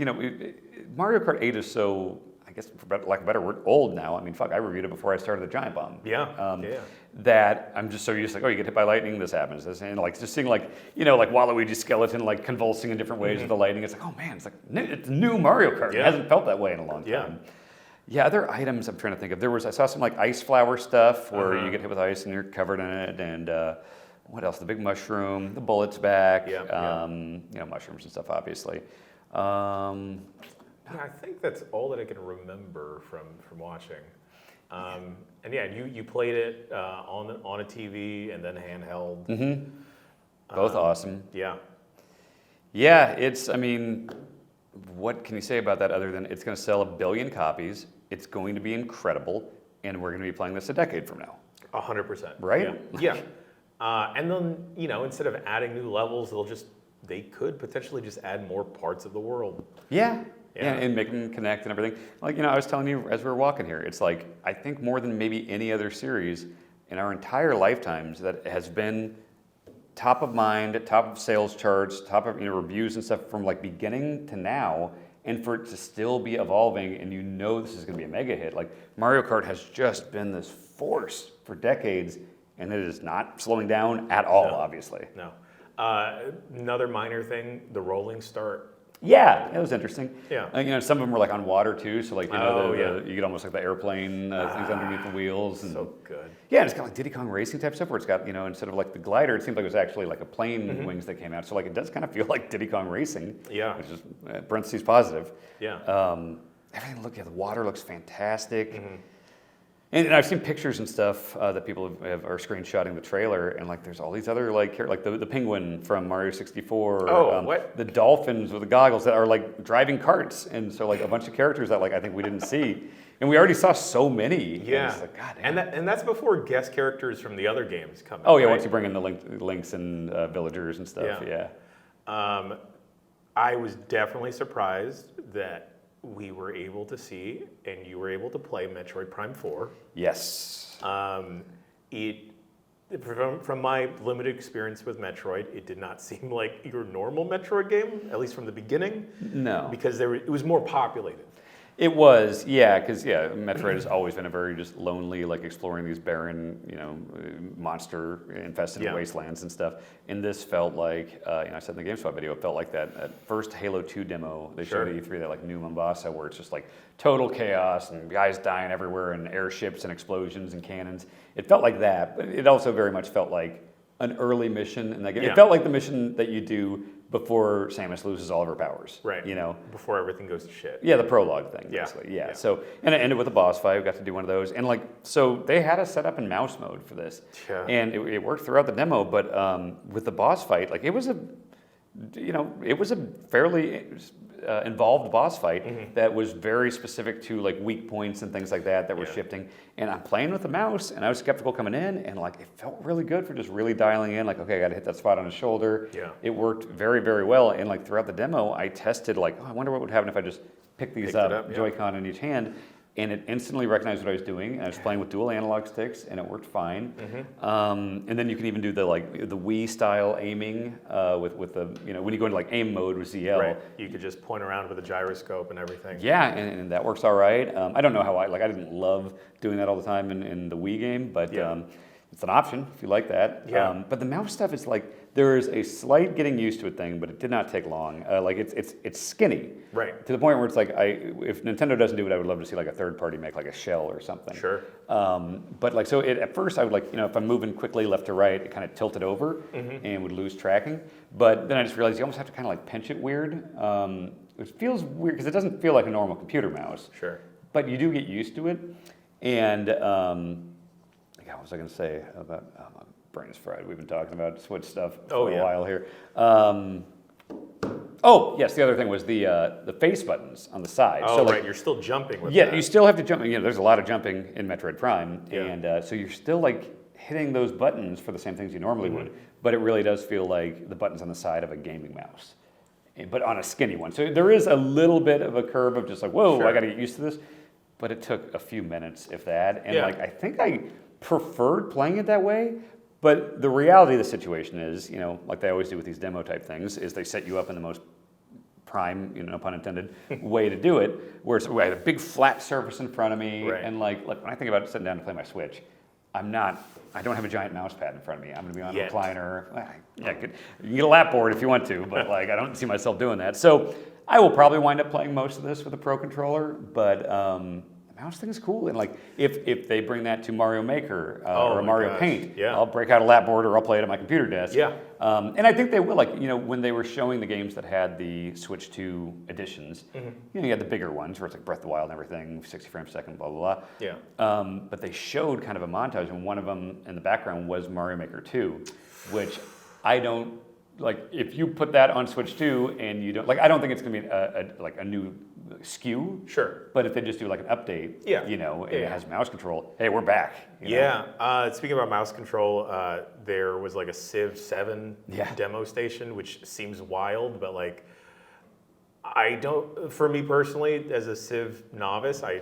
Mario Kart 8 is so, I guess, for lack of a better word, old now. I mean, fuck, I reviewed it before I started the Giant Bomb.
Yeah. Yeah.
That I'm just so used to, like, oh, you get hit by lightning, this happens, this, and like just seeing like like Waluigi's skeleton like convulsing in different ways with the lightning. It's like, oh man, it's like it's new Mario Kart. It
Yeah.
hasn't felt that way in a long
Yeah.
time. Yeah, other items I'm trying to think of. I saw some like ice flower stuff where you get hit with ice and you're covered in it, and what else? The big mushroom, the bullets back,
Yeah,
mushrooms and stuff, obviously.
Yeah, I think that's all that I can remember from watching. And yeah, you played it on a TV and then handheld.
Mm-hmm. Both awesome.
Yeah.
Yeah, what can you say about that other than it's going to sell 1 billion copies, it's going to be incredible, and we're going to be playing this a decade from now.
100%.
Right?
Yeah. And then, instead of adding new levels, they could potentially just add more parts of the world.
Yeah.
Yeah.
And make them connect and everything. Like, I was telling you as we were walking here, it's like, I think more than maybe any other series in our entire lifetimes that has been top of mind, top of sales charts, top of reviews and stuff from like beginning to now, and for it to still be evolving, and this is going to be a mega hit. Like Mario Kart has just been this force for decades, and it is not slowing down at all, obviously.
No. Another minor thing, the rolling start.
Yeah, it was interesting.
Yeah.
Some of them were like on water too, so like
yeah.
you get almost like the airplane things underneath the wheels. And
So good.
yeah, and it's got like Diddy Kong Racing type stuff where it's got instead of like the glider, it seemed like it was actually like a plane wings that came out. So like it does kind of feel like Diddy Kong Racing.
Yeah.
Which is parentheses positive.
Yeah.
Everything the water looks fantastic. And I've seen pictures and stuff that people are screenshotting the trailer, and like there's all these other like the penguin from Mario 64.
Oh, what?
The dolphins with the goggles that are like driving carts, and so like a bunch of characters that like I think we didn't see, and we already saw so many.
Yeah.
And it's like, God damn.
And that's before guest characters from the other games come in.
Oh yeah,
right?
once you bring in the links and villagers and stuff.
Yeah.
Yeah.
I was definitely surprised that we were able to see and you were able to play Metroid Prime 4.
Yes.
From my limited experience with Metroid, it did not seem like your normal Metroid game, at least from the beginning.
No.
Because it was more populated.
It was, yeah, because Metroid has always been a very just lonely, like exploring these barren, monster-infested wastelands and stuff. And this felt like, I said in the GameSpot video, it felt like that first Halo 2 demo they showed at E3, that like New Mombasa, where it's just like total chaos and guys dying everywhere and airships and explosions and cannons. It felt like that, but it also very much felt like an early mission in that game.
Yeah.
It felt like the mission that you do before Samus loses all of her powers.
Right. Before everything goes to shit.
Yeah, the prologue thing,
Yeah.
basically. Yeah.
Yeah.
So, and it ended with a boss fight. We got to do one of those, and so they had us set up in mouse mode for this, and it worked throughout the demo. But with the boss fight, it was a fairly involved boss fight that was very specific to like weak points and things like that were shifting. And I'm playing with the mouse, and I was skeptical coming in, and it felt really good for just really dialing in. Like, okay, I got to hit that spot on his shoulder.
Yeah.
It worked very, very well. And throughout the demo, I tested I wonder what would happen if I just picked these up,
yeah.
Joy-Con in each hand. and it instantly recognized what I was doing. And I was playing with dual analog sticks, and it worked fine. And then you can even do the Wii style aiming with the when you go into like aim mode with ZL.
Right. You could just point around with a gyroscope and everything.
Yeah, and that works all right. I don't know how I didn't love doing that all the time in the Wii game, but it's an option if you like that.
Yeah.
But the mouse stuff is like there is a slight getting used to it thing, but it did not take long. It's skinny.
Right.
To the point where it's like if Nintendo doesn't do it, I would love to see like a third party make like a shell or something.
Sure.
But at first I would if I'm moving quickly left to right, it kind of tilted over and would lose tracking. But then I just realized you almost have to kind of like pinch it weird. It feels weird because it doesn't feel like a normal computer mouse.
Sure.
But you do get used to it. And what was I going to say about my brain is fried. We've been talking about Switch stuff for a while here. Oh, yes, the other thing was the face buttons on the side.
Oh,
so
right, you're still jumping with
yeah,
that.
you still have to jump. There's a lot of jumping in Metroid Prime,
Yeah.
and so you're still like hitting those buttons for the same things you normally would, but it really does feel like the buttons on the side of a gaming mouse, but on a skinny one. So there is a little bit of a curve of just like, whoa,
Sure.
I got to get used to this, but it took a few minutes, if that, and
Yeah.
I think I preferred playing it that way. But the reality of the situation is, like they always do with these demo type things, is they set you up in the most prime, no pun intended, way to do it, where I had a big flat surface in front of me,
Right.
and look, when I think about sitting down to play my Switch, I don't have a giant mouse pad in front of me. I'm going to be on a
Yet.
recliner. You can get a lap board if you want to, but I don't see myself doing that. So I will probably wind up playing most of this with a Pro Controller, but the mouse thing is cool. And if they bring that to Mario Maker or a
my
Mario
gosh.
Paint,
Yeah.
I'll break out a lap board or I'll play it at my computer desk.
Yeah.
And I think they will. When they were showing the games that had the Switch 2 editions, you had the bigger ones where it's like Breath of the Wild and everything, 60 frames a second, blah, blah, blah.
Yeah.
But they showed kind of a montage, and one of them in the background was Mario Maker 2, which I don't, if you put that on Switch 2 and you don't, I don't think it's going to be a new SKU.
Sure.
But if they just do an update,
Yeah.
and
Yeah.
it has mouse control, hey, we're back. you know?
Yeah. Speaking about mouse control, there was a Civ 7
Yeah.
demo station, which seems wild, but I don't. For me personally, as a Civ novice, I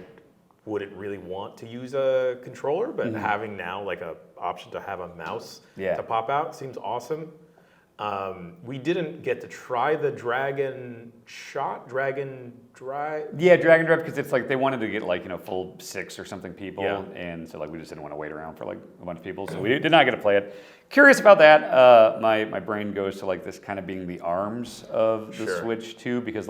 wouldn't really want to use a controller, but having now a option to have a mouse
Yeah.
to pop out seems awesome. We didn't get to try the Dragon Drive.
Yeah, Dragon Drive, because it's they wanted to get full 6 or something people,
Yeah.
and so we just didn't want to wait around for a bunch of people, so we did not get to play it. Curious about that. My brain goes to this kind of being the arms of the
Sure.
Switch too, because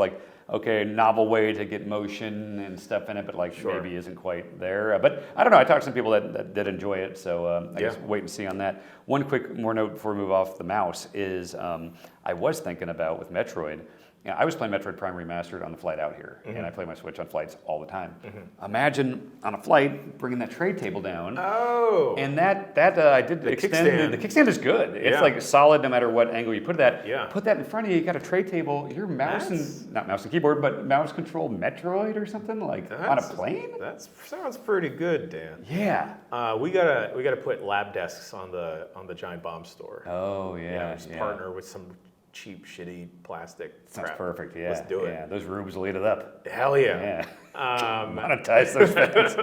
okay, novel way to get motion and stuff in it, but
Sure.
maybe isn't quite there. But I don't know. I talked to some people that did enjoy it, so I guess
Yeah.
wait and see on that. One quick more note before we move off the mouse is I was thinking about with Metroid. I was playing Metroid Prime Remastered on the flight out here, and I play my Switch on flights all the time. Imagine on a flight bringing that tray table down.
Oh.
And that I did extend.
kickstand.
The kickstand is good. It's
Yeah.
solid no matter what angle you put that.
Yeah.
Put that in front of you. You got a tray table. Your mouse not mouse and keyboard, but mouse control Metroid or something on a plane.
That sounds pretty good, Dan.
Yeah.
We gotta put lab desks on the Giant Bomb store.
Oh yeah.
Just partner with some cheap, shitty plastic.
Sounds
crap.
perfect. Yeah.
Let's do it.
Yeah. Those rooms will eat it up.
Hell yeah.
Yeah. Monetize those fans.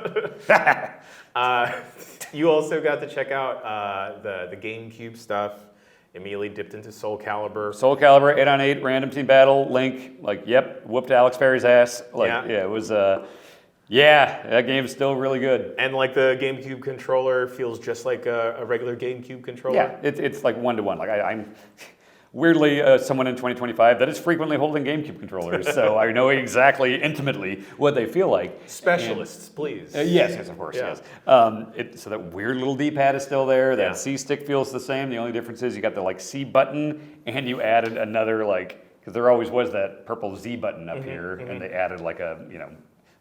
You also got to check out the GameCube stuff. Immediately dipped into Soul Calibur.
Soul Calibur 8-on-8 random team battle. Link whooped Alex Perry's ass.
Yeah.
It was. Yeah, that game's still really good.
And the GameCube controller feels just like a regular GameCube controller.
Yeah, it's one-to-one. I'm weirdly someone in 2025 that is frequently holding GameCube controllers, so I know exactly intimately what they feel like.
Specialists, please.
Yes, of course,
Yeah.
yes. So that weird little D-pad is still there. That
Yeah.
C stick feels the same. The only difference is you got the C button, and you added another because there always was that purple Z button up here, and they added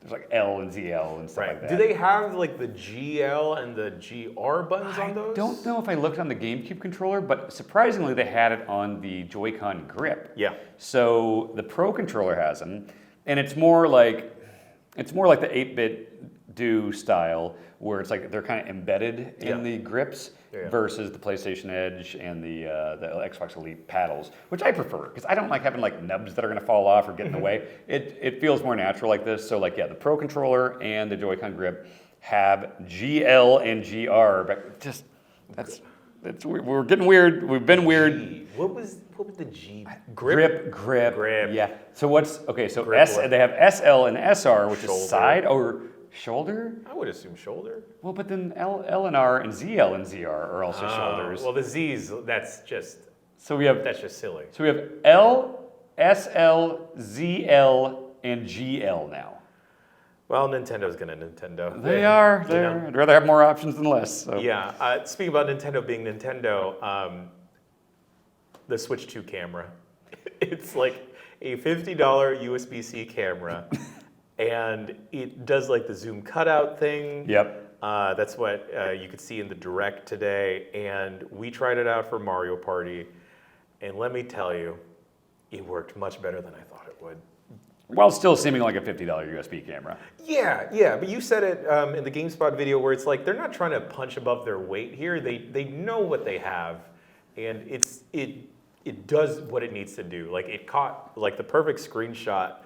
there's L and ZL and stuff like that.
Do they have the GL and the GR buttons on those?
I don't know if I looked on the GameCube controller, but surprisingly they had it on the Joy-Con grip.
Yeah.
So the Pro controller has them, and it's more it's more like the 8-bit do style, where it's like they're kind of embedded in the grips versus the PlayStation Edge and the Xbox Elite paddles, which I prefer because I don't like having like nubs that are going to fall off or get in the way. It feels more natural like this. So like the Pro controller and the Joy-Con grip have GL and GR, but just we're getting weird. We've been weird.
What was the G?
Grip. Yeah. So so they have SL and SR, which
Shoulder.
is side or shoulder.
I would assume shoulder.
Well, but then L and R and ZL and ZR are also shoulders.
Well, the Z's, that's just silly.
So we have L, SL, ZL, and GL now.
Well, Nintendo's gonna Nintendo.
They are. I'd rather have more options than less. So.
Yeah. Speaking about Nintendo being Nintendo, the Switch 2 camera. It's like a $50 USB-C camera, and it does like the zoom cutout thing.
Yep.
That's what you could see in the Direct today, and we tried it out for Mario Party, and let me tell you, it worked much better than I thought it would.
While still seeming like a $50 USB camera.
Yeah, but you said it in the GameSpot video where it's like they're not trying to punch above their weight here. They know what they have, and it does what it needs to do. Like it caught like the perfect screenshot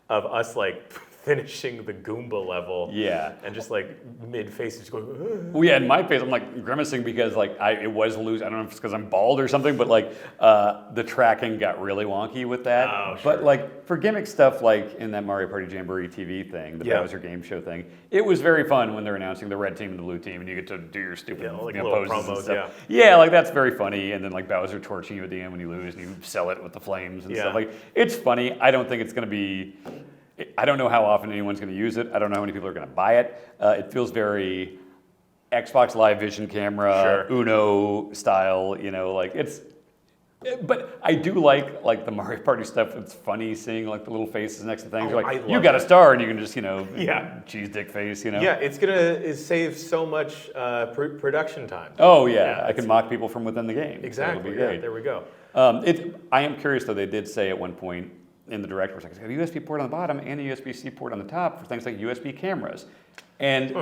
of us like finishing the Goomba level.
Yeah.
And just like mid-face just going, "Ugh."
Well, yeah, in my face, I'm like grimacing because like it was loose. I don't know if it's because I'm bald or something, but like the tracking got really wonky with that.
Oh,
But
sure.
like for gimmick stuff, like in that Mario Party Jamboree TV thing, the Bowser game show thing, it was very fun when they're announcing the red team and the blue team, and you get to do your stupid
like
you know,
little
poses and
promos,
stuff. Yeah, like that's very funny. And then like Bowser torching you at the end when you lose, and you sell it with the flames and stuff. Like it's funny. I don't think it's gonna be. I don't know how often anyone's going to use it. I don't know how many people are going to buy it. It feels very Xbox Live Vision camera, Uno style, you know, like it's. But I do like the Mario Party stuff. It's funny seeing like the little faces next to things. You're like, you got a star, and you can just, you know, cheese dick face, you know.
Yeah, it's gonna save so much production time.
Oh yeah, I can mock people from within the game.
Exactly.
So it'll be great.
There we go.
I am curious though. They did say at one point in the Direct, where it's like, it's got a USB port on the bottom and a USB-C port on the top for things like USB cameras. And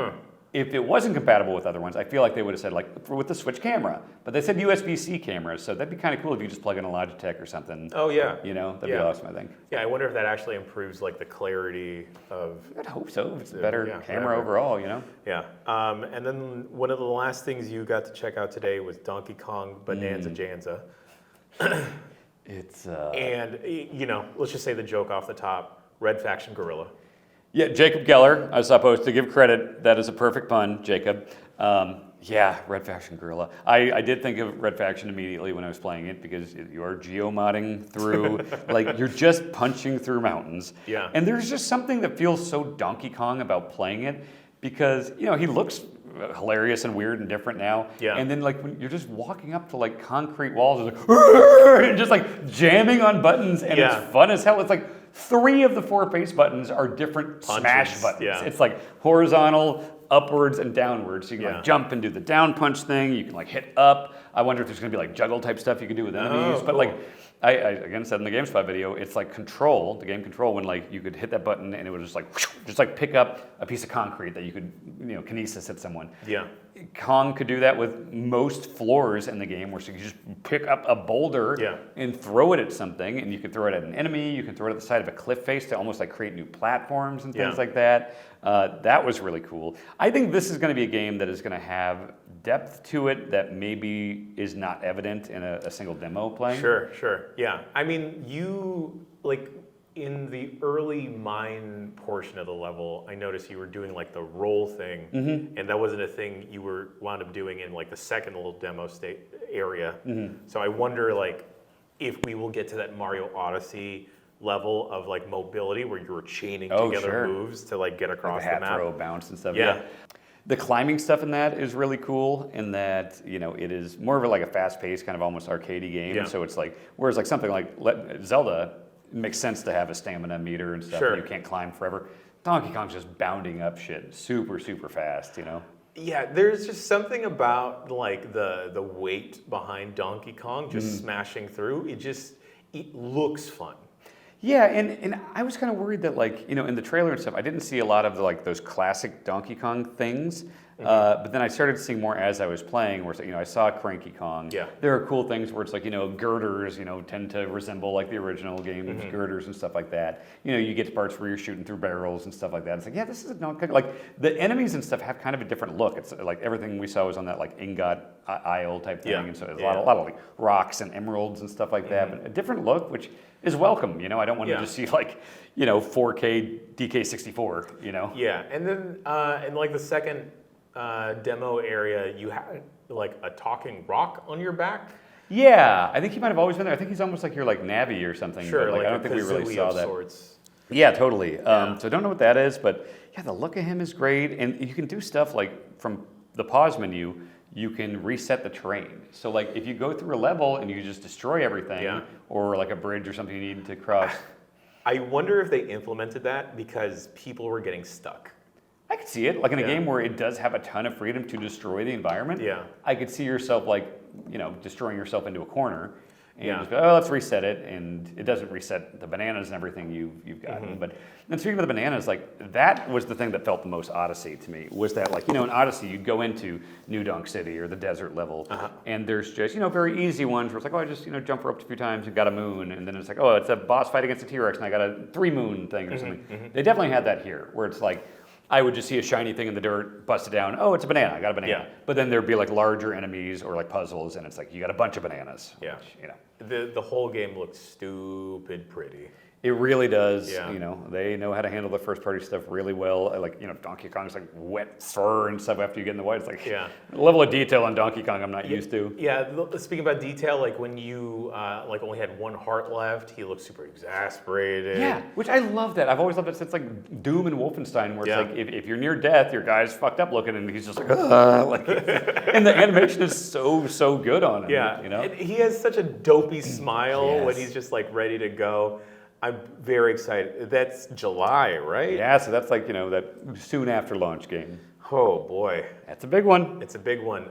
if it wasn't compatible with other ones, I feel like they would have said like with the Switch camera. But they said USB-C cameras, so that'd be kind of cool if you just plug in a Logitech or something.
Oh yeah.
You know, that'd be awesome, I think.
Yeah, I wonder if that actually improves like the clarity of.
I'd hope so. If it's a better camera overall, you know.
Yeah. And then one of the last things you got to check out today was Donkey Kong Bananza Janza.
It's
and you know, let's just say the joke off the top: Red Faction Gorilla.
Yeah, Jacob Geller, I was supposed to give credit. That is a perfect pun, Jacob. Yeah, Red Faction Gorilla. I did think of Red Faction immediately when I was playing it because you are geomodding through, like you're just punching through mountains.
Yeah.
And there's just something that feels so Donkey Kong about playing it because, you know, he looks hilarious and weird and different now.
Yeah.
And then like when you're just walking up to like concrete walls, it's like, and just like jamming on buttons, and it's fun as hell. It's like 3 of the 4 face buttons are different smash buttons.
Yeah.
It's like horizontal, upwards, and downwards. So you can like jump and do the down punch thing. You can like hit up. I wonder if there's gonna be like juggle type stuff you can do with enemies. But like I again said in the GameSpot video, it's like Control, the game Control, when like you could hit that button and it would just like pick up a piece of concrete that you could, you know, kinesis at someone.
Yeah.
Kong could do that with most floors in the game, where so you just pick up a boulder and throw it at something, and you can throw it at an enemy. You can throw it at the side of a cliff face to almost like create new platforms and things like that. That was really cool. I think this is going to be a game that is going to have depth to it that maybe is not evident in a single demo playing.
Sure. Yeah. I mean, you like in the early mine portion of the level, I noticed you were doing like the roll thing, and that wasn't a thing you were wound up doing in like the second little demo state area. So I wonder like if we will get to that Mario Odyssey level of like mobility where you were chaining together moves to like get across
like
the map.
Throw, bounce, and stuff. Yeah. The climbing stuff in that is really cool in that, you know, it is more of a, like a fast-paced kind of almost arcadey game. So it's like, whereas like something like Zelda, it makes sense to have a stamina meter and stuff. And you can't climb forever. Donkey Kong's just bounding up shit super, super fast, you know?
Yeah, there's just something about like the weight behind Donkey Kong just smashing through. It looks fun.
Yeah, and I was kind of worried that like, in the trailer and stuff, I didn't see a lot of like those classic Donkey Kong things. But then I started seeing more as I was playing, where it's like, I saw Cranky Kong.
Yeah.
There are cool things where it's like, girders, tend to resemble like the original game's girders and stuff like that. You get to parts where you're shooting through barrels and stuff like that. It's like, yeah, this is like the enemies and stuff have kind of a different look. It's like everything we saw was on that like ingot isle type thing, and so there's a lot of like rocks and emeralds and stuff like that, but a different look, which is welcome. I don't want to just see like 4K DK64.
Yeah, and then in like the second demo area, you had like a talking rock on your back.
Yeah, I think he might have always been there. I think he's almost like your like Navi or something.
Sure,
but, like
like
I don't think we really
Kazooie
saw
of
that.
sorts.
Yeah, totally. So I don't know what that is, but yeah, the look of him is great, and you can do stuff like from the pause menu. You can reset the terrain. So like if you go through a level and you just destroy everything, or like a bridge or something you need to cross.
I wonder if they implemented that because people were getting stuck.
I could see it, like in a game where it does have a ton of freedom to destroy the environment.
Yeah.
I could see yourself like, destroying yourself into a corner. And just go, let's reset it, and it doesn't reset the bananas and everything you've gotten. But then speaking of the bananas, like that was the thing that felt the most Odyssey to me. Was that like in Odyssey you'd go into New Donk City or the desert level, and there's just very easy ones where it's like, I just jump rope a few times and got a moon, and then it's like, it's a boss fight against a T-Rex and I got a 3 moon thing or something. They definitely had that here, where it's like, I would just see a shiny thing in the dirt, bust it down. Oh, it's a banana. I got a banana.
Yeah.
But then there'd be like larger enemies or like puzzles, and it's like you got a bunch of bananas.
Yeah.
Which,
The whole game looks stupid pretty.
it really does.
Yeah.
They know how to handle the first party stuff really well. Like Donkey Kong's like wet fur and stuff after you get in the white. It's like the level of detail on Donkey Kong I'm not used to.
Yeah. Speaking about detail, like when you like only had one heart left, he looked super exasperated.
Yeah, which I love that. I've always loved it since like Doom and Wolfenstein, where it's like if you're near death, your guy's fucked up looking, and he's just like, and the animation is so good on him.
Yeah, and he has such a dopey smile when he's just like ready to go. I'm very excited. That's July, right?
Yeah, so that's like that soon after launch game.
Oh boy,
That's a big one.
it's a big one.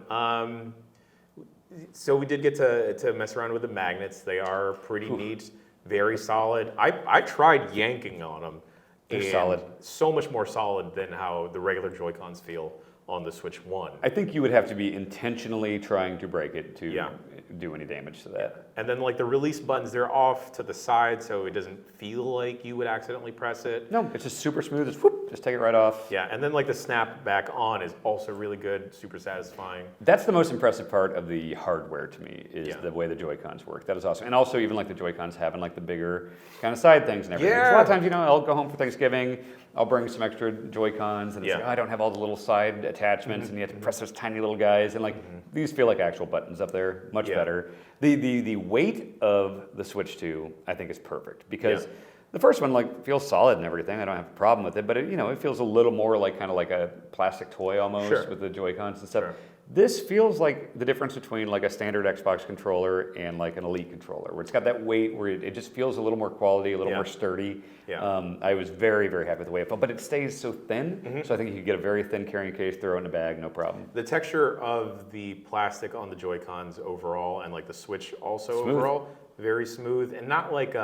So we did get to mess around with the magnets. They are pretty neat, very solid. I tried yanking on them.
They're
and
solid.
So much more solid than how the regular Joy-Cons feel on the Switch 1.
I think you would have to be intentionally trying to break it to do any damage to that.
And then like the release buttons, they're off to the side, so it doesn't feel like you would accidentally press it.
No, it's just super smooth. Just take it right off.
Yeah, and then like the snap back on is also really good, super satisfying.
That's the most impressive part of the hardware to me, is the way the Joy-Cons work. That is awesome. And also even like the Joy-Cons having like the bigger kind of side things and everything. 'Cause a lot of times, I'll go home for Thanksgiving, I'll bring some extra Joy-Cons, and it's like, I don't have all the little side attachments, and you have to press those tiny little guys, and like these feel like actual buttons up there, much better. The weight of the Switch 2, I think, is perfect, because the first one like feels solid and everything. I don't have a problem with it, but it feels a little more like kind of like a plastic toy almost with the Joy-Cons and stuff. This feels like the difference between like a standard Xbox controller and like an Elite controller, where it's got that weight where it just feels a little more quality, a little more sturdy. I was very, very happy with the way it felt, but it stays so thin, so I think you could get a very thin carrying case, throw it in a bag, no problem.
The texture of the plastic on the Joy-Cons overall, and like the Switch also overall, very smooth, and not like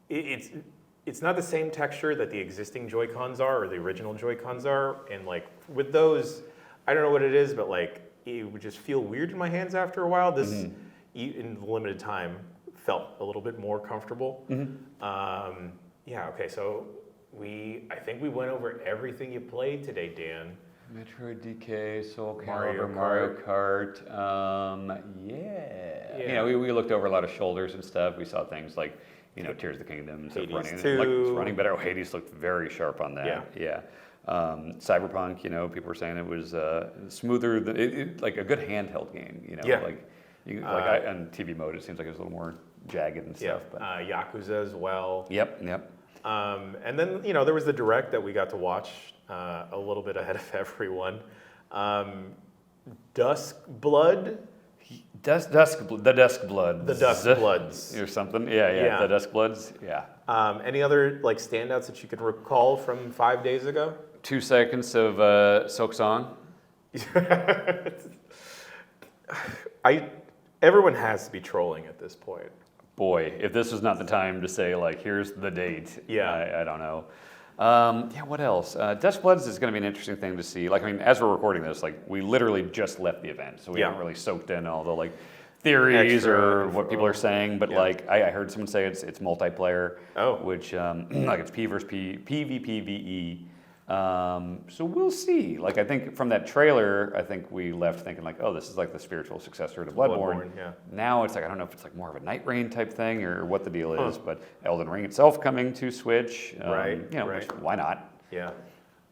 it's not the same texture that the existing Joy-Cons are or the original Joy-Cons are, and like with those, I don't know what it is, but like it would just feel weird in my hands after a while. This, in limited time, felt a little bit more comfortable. Okay, so I think we went over everything you played today, Dan.
Metroid DK, Soul
Mario
Calibur, Mario Kart. We looked over a lot of shoulders and stuff. We saw things like, Tears of the Kingdom, stuff
Hades
running.
2.
Like, it's running better. Oh, Hades looked very sharp on that. Cyberpunk, people were saying it was smoother than like a good handheld game. Like on TV mode, it seems like it was a little more jagged and stuff. But.
Yakuza as well.
Yep.
And then there was the Direct that we got to watch a little bit ahead of everyone. Dusk Blood.
The Dusk Bloods. Or something. Yeah. The Dusk Bloods. Yeah.
Any other like standouts that you can recall from 5 days ago?
2 seconds of Silk Song.
Everyone has to be trolling at this point.
boy, if this was not the time to say like, here's the date.
Yeah.
I don't know. Yeah, what else? Dutch Bloods is going to be an interesting thing to see. Like, I mean, as we're recording this, like, we literally just left the event, so we haven't really soaked in all the like theories
Extra
or what people are saying. But like, I heard someone say it's multiplayer.
Oh.
Which like it's P versus P, PvPvE. So we'll see. Like, I think from that trailer, I think we left thinking like, oh, this is like the spiritual successor to Bloodborne.
Yeah.
Now it's like, I don't know if it's like more of a Night Rain type thing or what the deal is, but Elden Ring itself coming to Switch.
Right,
You know,
right.
why not?
Yeah.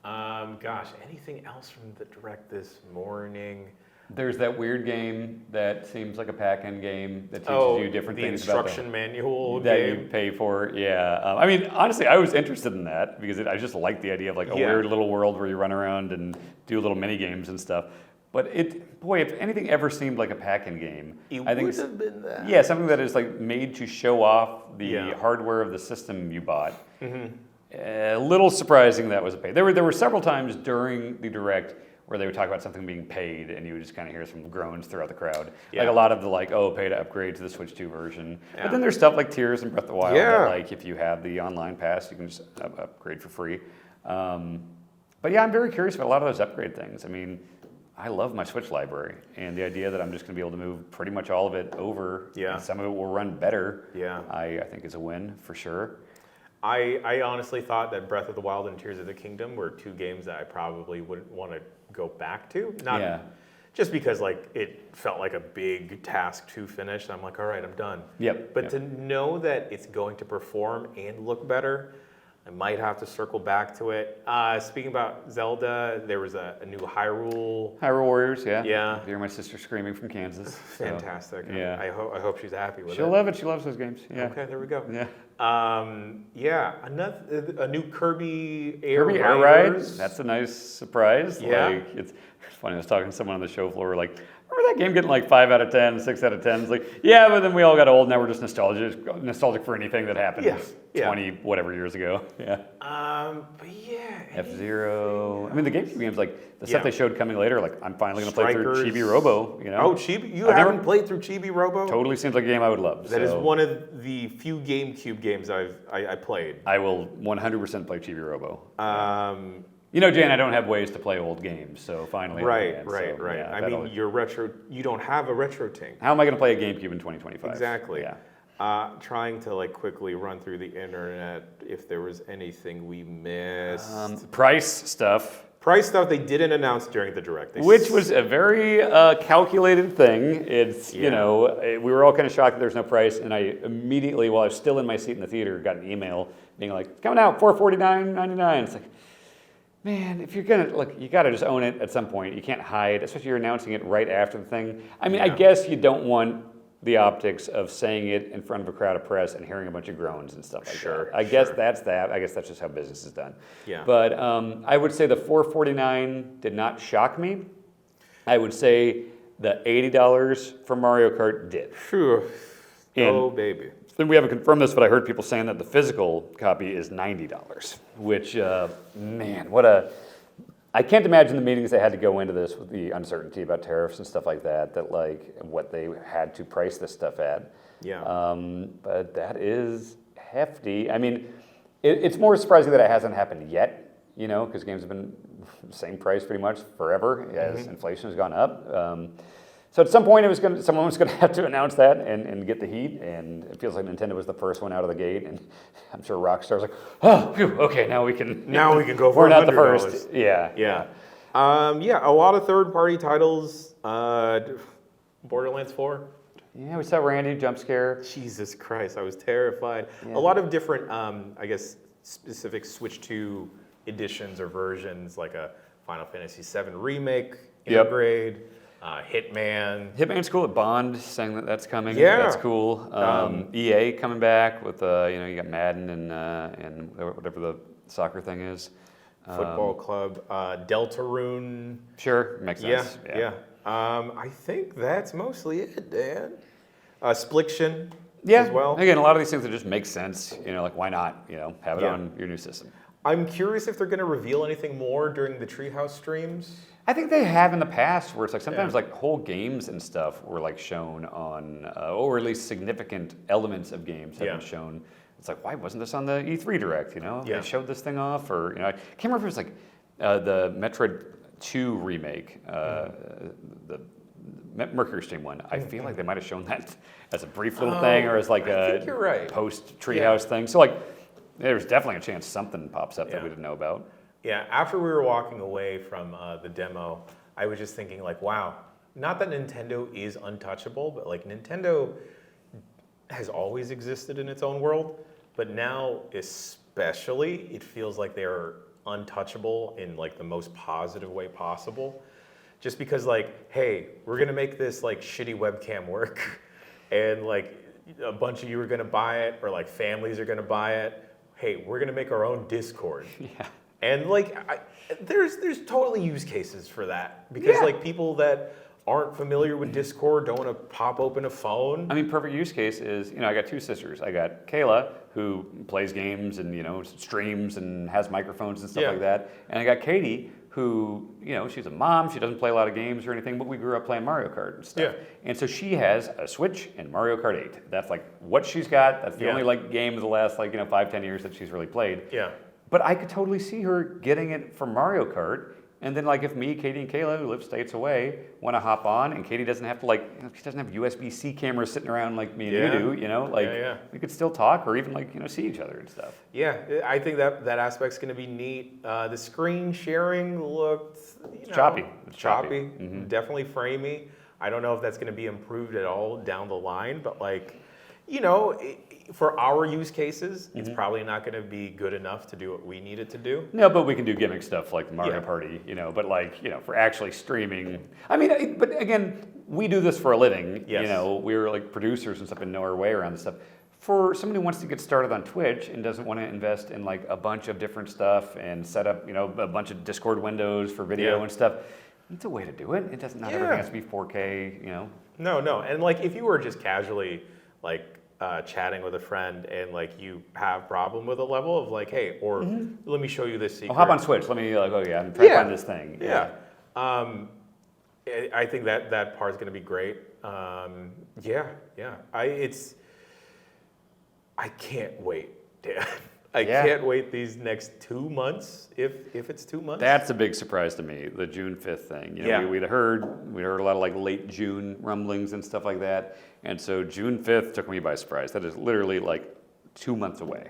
Gosh, anything else from the direct this morning?
There's that weird game that seems like a pack-in game that teaches you different
the
things about
instruction manual
that
game.
you pay for. Yeah. I mean, honestly, I was interested in that because I just like the idea of like a weird little world where you run around and do little mini games and stuff. But boy, if anything ever seemed like a pack-in game, I think
would have been that.
Yeah, something that is like made to show off the hardware of the system you bought. A little surprising that was a pay. There were several times during the direct where they would talk about something being paid, and you would just kind of hear some groans throughout the crowd. Like a lot of the like, oh, pay to upgrade to the Switch 2 version. But then there's stuff like Tears and Breath of the Wild that like if you have the online pass, you can just upgrade for free. But yeah, I'm very curious about a lot of those upgrade things. I mean, I love my Switch library, and the idea that I'm just going to be able to move pretty much all of it over, and some of it will run better, I think is a win for sure.
I honestly thought that Breath of the Wild and Tears of the Kingdom were two games that I probably wouldn't want to go back to. Not just because like it felt like a big task to finish. I'm like, all right, I'm done. But to know that it's going to perform and look better, I might have to circle back to it. Speaking about Zelda, there was a new Hyrule
Warriors, yeah.
Yeah.
I hear my sister screaming from Kansas. So,
fantastic.
yeah.
I hope she's happy with it.
She'll love it. She loves those games. Yeah.
Okay, there we go.
Yeah.
A new Kirby Air
Ride.
Riders.
That's a nice surprise.
Yeah.
Like, it's funny. I was talking to someone on the show floor. Like, remember that game getting like 5 out of 10, 6 out of 10? It's like, yeah, but then we all got old. Now we're just nostalgic for anything that happened 20 whatever years ago. Yeah.
But yeah.
F-Zero. I mean, the GameCube games, like the stuff they showed coming later. Like, I'm finally gonna play through
Strikers.
Chibi Robo. You know?
Oh, Chibi! You haven't played through Chibi Robo?
Totally seems like a game I would love.
That is one of the few GameCube games I played.
I will 100% play Chibi Robo. You know, Jan, I don't have ways to play old games, so finally.
Right.
Yeah,
I mean, you're retro. You don't have a retro tank.
How am I going to play a GameCube in 2025?
Exactly.
Yeah.
Trying to like quickly run through the internet if there was anything we missed.
Price stuff.
Price stuff they didn't announce during the direct.
Which was a very calculated thing. It's, you know, we were all kind of shocked that there's no price, and I immediately, while I was still in my seat in the theater, got an email being like, coming out, $449.99. It's like, man, if you're gonna, look, you gotta just own it at some point. You can't hide, especially if you're announcing it right after the thing. I mean, I guess you don't want the optics of saying it in front of a crowd of press and hearing a bunch of groans and stuff like that. I guess that's that. I guess that's just how business is done.
Yeah.
But I would say the $449 did not shock me. I would say the $80 for Mario Kart did.
Phew. Oh, baby.
Then we haven't confirmed this, but I heard people saying that the physical copy is $90, which, man, what a... I can't imagine the meetings they had to go into this with the uncertainty about tariffs and stuff like that, like what they had to price this stuff at.
Yeah.
But that is hefty. I mean, it's more surprising that it hasn't happened yet, you know, because games have been the same price pretty much forever as inflation has gone up. So at some point, someone was going to have to announce that and get the heat, and it feels like Nintendo was the first one out of the gate, and I'm sure Rockstar's like, oh, phew, okay, now we can
go for
we're not the
$100.
first. Yeah.
A lot of third-party titles. Borderlands 4.
Yeah, we saw Randy jump scare.
Jesus Christ, I was terrified.
Yeah.
A lot of different, I guess, specific Switch 2 editions or versions, like a Final Fantasy VII Remake, Upgrade. Hitman.
Hitman's cool. Bond saying that that's coming.
Yeah.
That's cool. EA coming back with, you got Madden and whatever the soccer thing is.
Football Club. Deltarune.
Sure, makes sense.
Yeah. I think that's mostly it, Dan. Spliction as well.
Again, a lot of these things that just make sense. You know, like why not? You know, have it
Yeah.
on your new system.
I'm curious if they're going to reveal anything more during the Treehouse streams.
I think they have in the past, where it's like sometimes
Yeah.
like whole games and stuff were like shown on, or at least significant elements of games have
Yeah.
been shown. It's like, why wasn't this on the E3 Direct? You know,
Yeah.
they showed this thing off, or I can't remember if it was like the Metroid 2 remake, the Mercury Stream one. I feel like they might have shown that as a brief little thing, or as like
I think you're right.
post Treehouse thing. So like, there's definitely a chance something pops up that
Yeah.
we didn't know about.
Yeah, after we were walking away from the demo, I was just thinking like, wow, not that Nintendo is untouchable, but like Nintendo has always existed in its own world, but now especially it feels like they're untouchable in like the most positive way possible. Just because like, hey, we're gonna make this like shitty webcam work and like a bunch of you are gonna buy it, or like families are gonna buy it. Hey, we're gonna make our own Discord.
Yeah.
And like, there's totally use cases for that, because
Yeah.
like people that aren't familiar with Discord don't want to pop open a phone.
I mean, perfect use case is, I got two sisters. I got Kayla, who plays games and, streams and has microphones and stuff
Yeah.
like that. And I got Katie, who, she's a mom. She doesn't play a lot of games or anything, but we grew up playing Mario Kart and stuff.
Yeah.
And so she has a Switch and Mario Kart 8. That's like what she's got. That's the
Yeah.
only like game of the last 5-10 years that she's really played.
Yeah.
But I could totally see her getting it for Mario Kart. And then if me, Katie, and Kayla, who live states away, want to hop on, and Katie doesn't have to she doesn't have USB-C cameras sitting around like me and
Yeah.
you do,
Yeah.
we could still talk or even see each other and stuff.
Yeah, I think that aspect's going to be neat. The screen sharing looked
choppy. It's
choppy.
choppy. Mm-hmm.
Definitely framey. I don't know if that's going to be improved at all down the line, but for our use cases, it's
Mm-hmm.
probably not going to be good enough to do what we need it to do.
No, but we can do gimmick stuff like Mario
Yeah.
Party, but for actually streaming. I mean, but again, we do this for a living.
Yes.
We're producers and stuff and know our way around this stuff. For somebody who wants to get started on Twitch and doesn't want to invest in a bunch of different stuff and set up, a bunch of Discord windows for video
Yeah.
and stuff, it's a way to do it. It doesn't, not
Yeah.
everything has to be 4K,
No, and if you were just casually chatting with a friend and you have problem with a level of hey, or let me show you this secret.
Oh, hop on Switch. Let me, I'm trying to find this thing.
Yeah. I think that part's going to be great. I can't wait, Dan. I can't wait these next 2 months, if it's 2 months.
That's a big surprise to me, the June 5th thing. We'd heard a lot of late June rumblings and stuff like that. And so June 5th took me by surprise. That is literally 2 months away.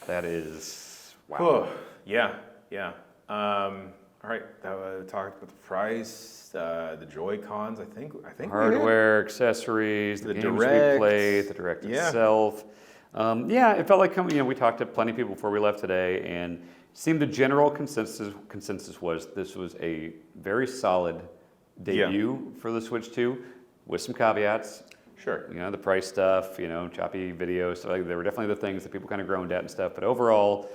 That is, wow.
Yeah. All right, we talked about the price, the Joy-Cons. I think
Hardware, accessories, the games
Direct.
we played, the Direct
Yeah.
itself. It felt like we talked to plenty of people before we left today, and it seemed the general consensus was this was a very solid debut for the Switch 2, with some caveats.
Sure.
The price stuff, choppy videos, stuff they were definitely the things that people kind of groaned at and stuff. But overall,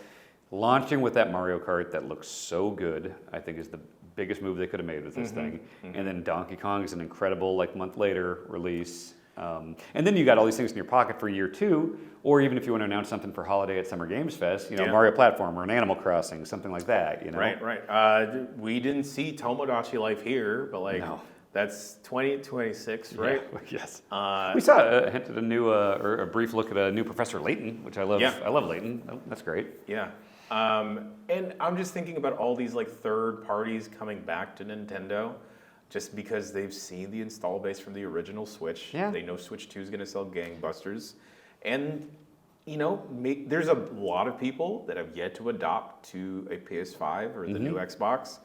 launching with that Mario Kart that looks so good, I think is the biggest move they could have made with this thing. And then Donkey Kong is an incredible month later release. And then you got all these things in your pocket for year 2, or even if you want to announce something for holiday at Summer Games Fest, Mario Platformer, an Animal Crossing, something like that.
Right. We didn't see Tomodachi Life here, but
No.
that's 2026, right?
Yeah, yes. We saw a hint at a new, or a brief look at a new Professor Layton, which I love.
Yeah.
I love Layton. Oh, that's great.
Yeah. And I'm just thinking about all these third parties coming back to Nintendo, just because they've seen the install base from the original Switch.
Yeah.
They know Switch 2 is going to sell gangbusters. And, there's a lot of people that have yet to adopt to a PS5 or the new Xbox.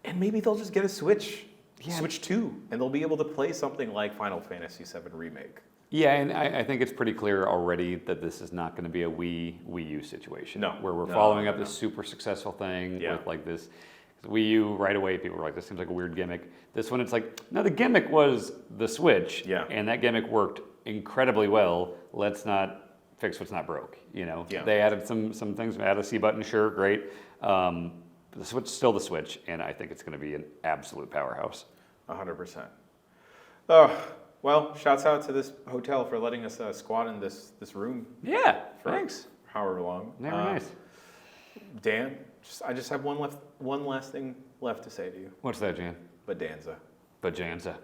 And maybe they'll just get a Switch, Switch 2, and they'll be able to play something like Final Fantasy VII Remake.
Yeah, and I think it's pretty clear already that this is not going to be a Wii U situation.
No.
Where we're
No,
following up
no.
this super successful thing
Yeah.
with this. Wii U, right away, people were like, this seems like a weird gimmick. This one, it's no, the gimmick was the Switch.
Yeah.
And that gimmick worked incredibly well. Let's not fix what's not broke,
Yeah.
They added some things, added a C button, sure, great. The Switch, still the Switch, and I think it's going to be an absolute powerhouse.
100%. Oh, well, shouts out to this hotel for letting us squat in this room
Yeah,
for
thanks.
however long.
Never nice.
Dan, I just have one last thing left to say to you.
What's that, Jan?
baDANza.
baJANza.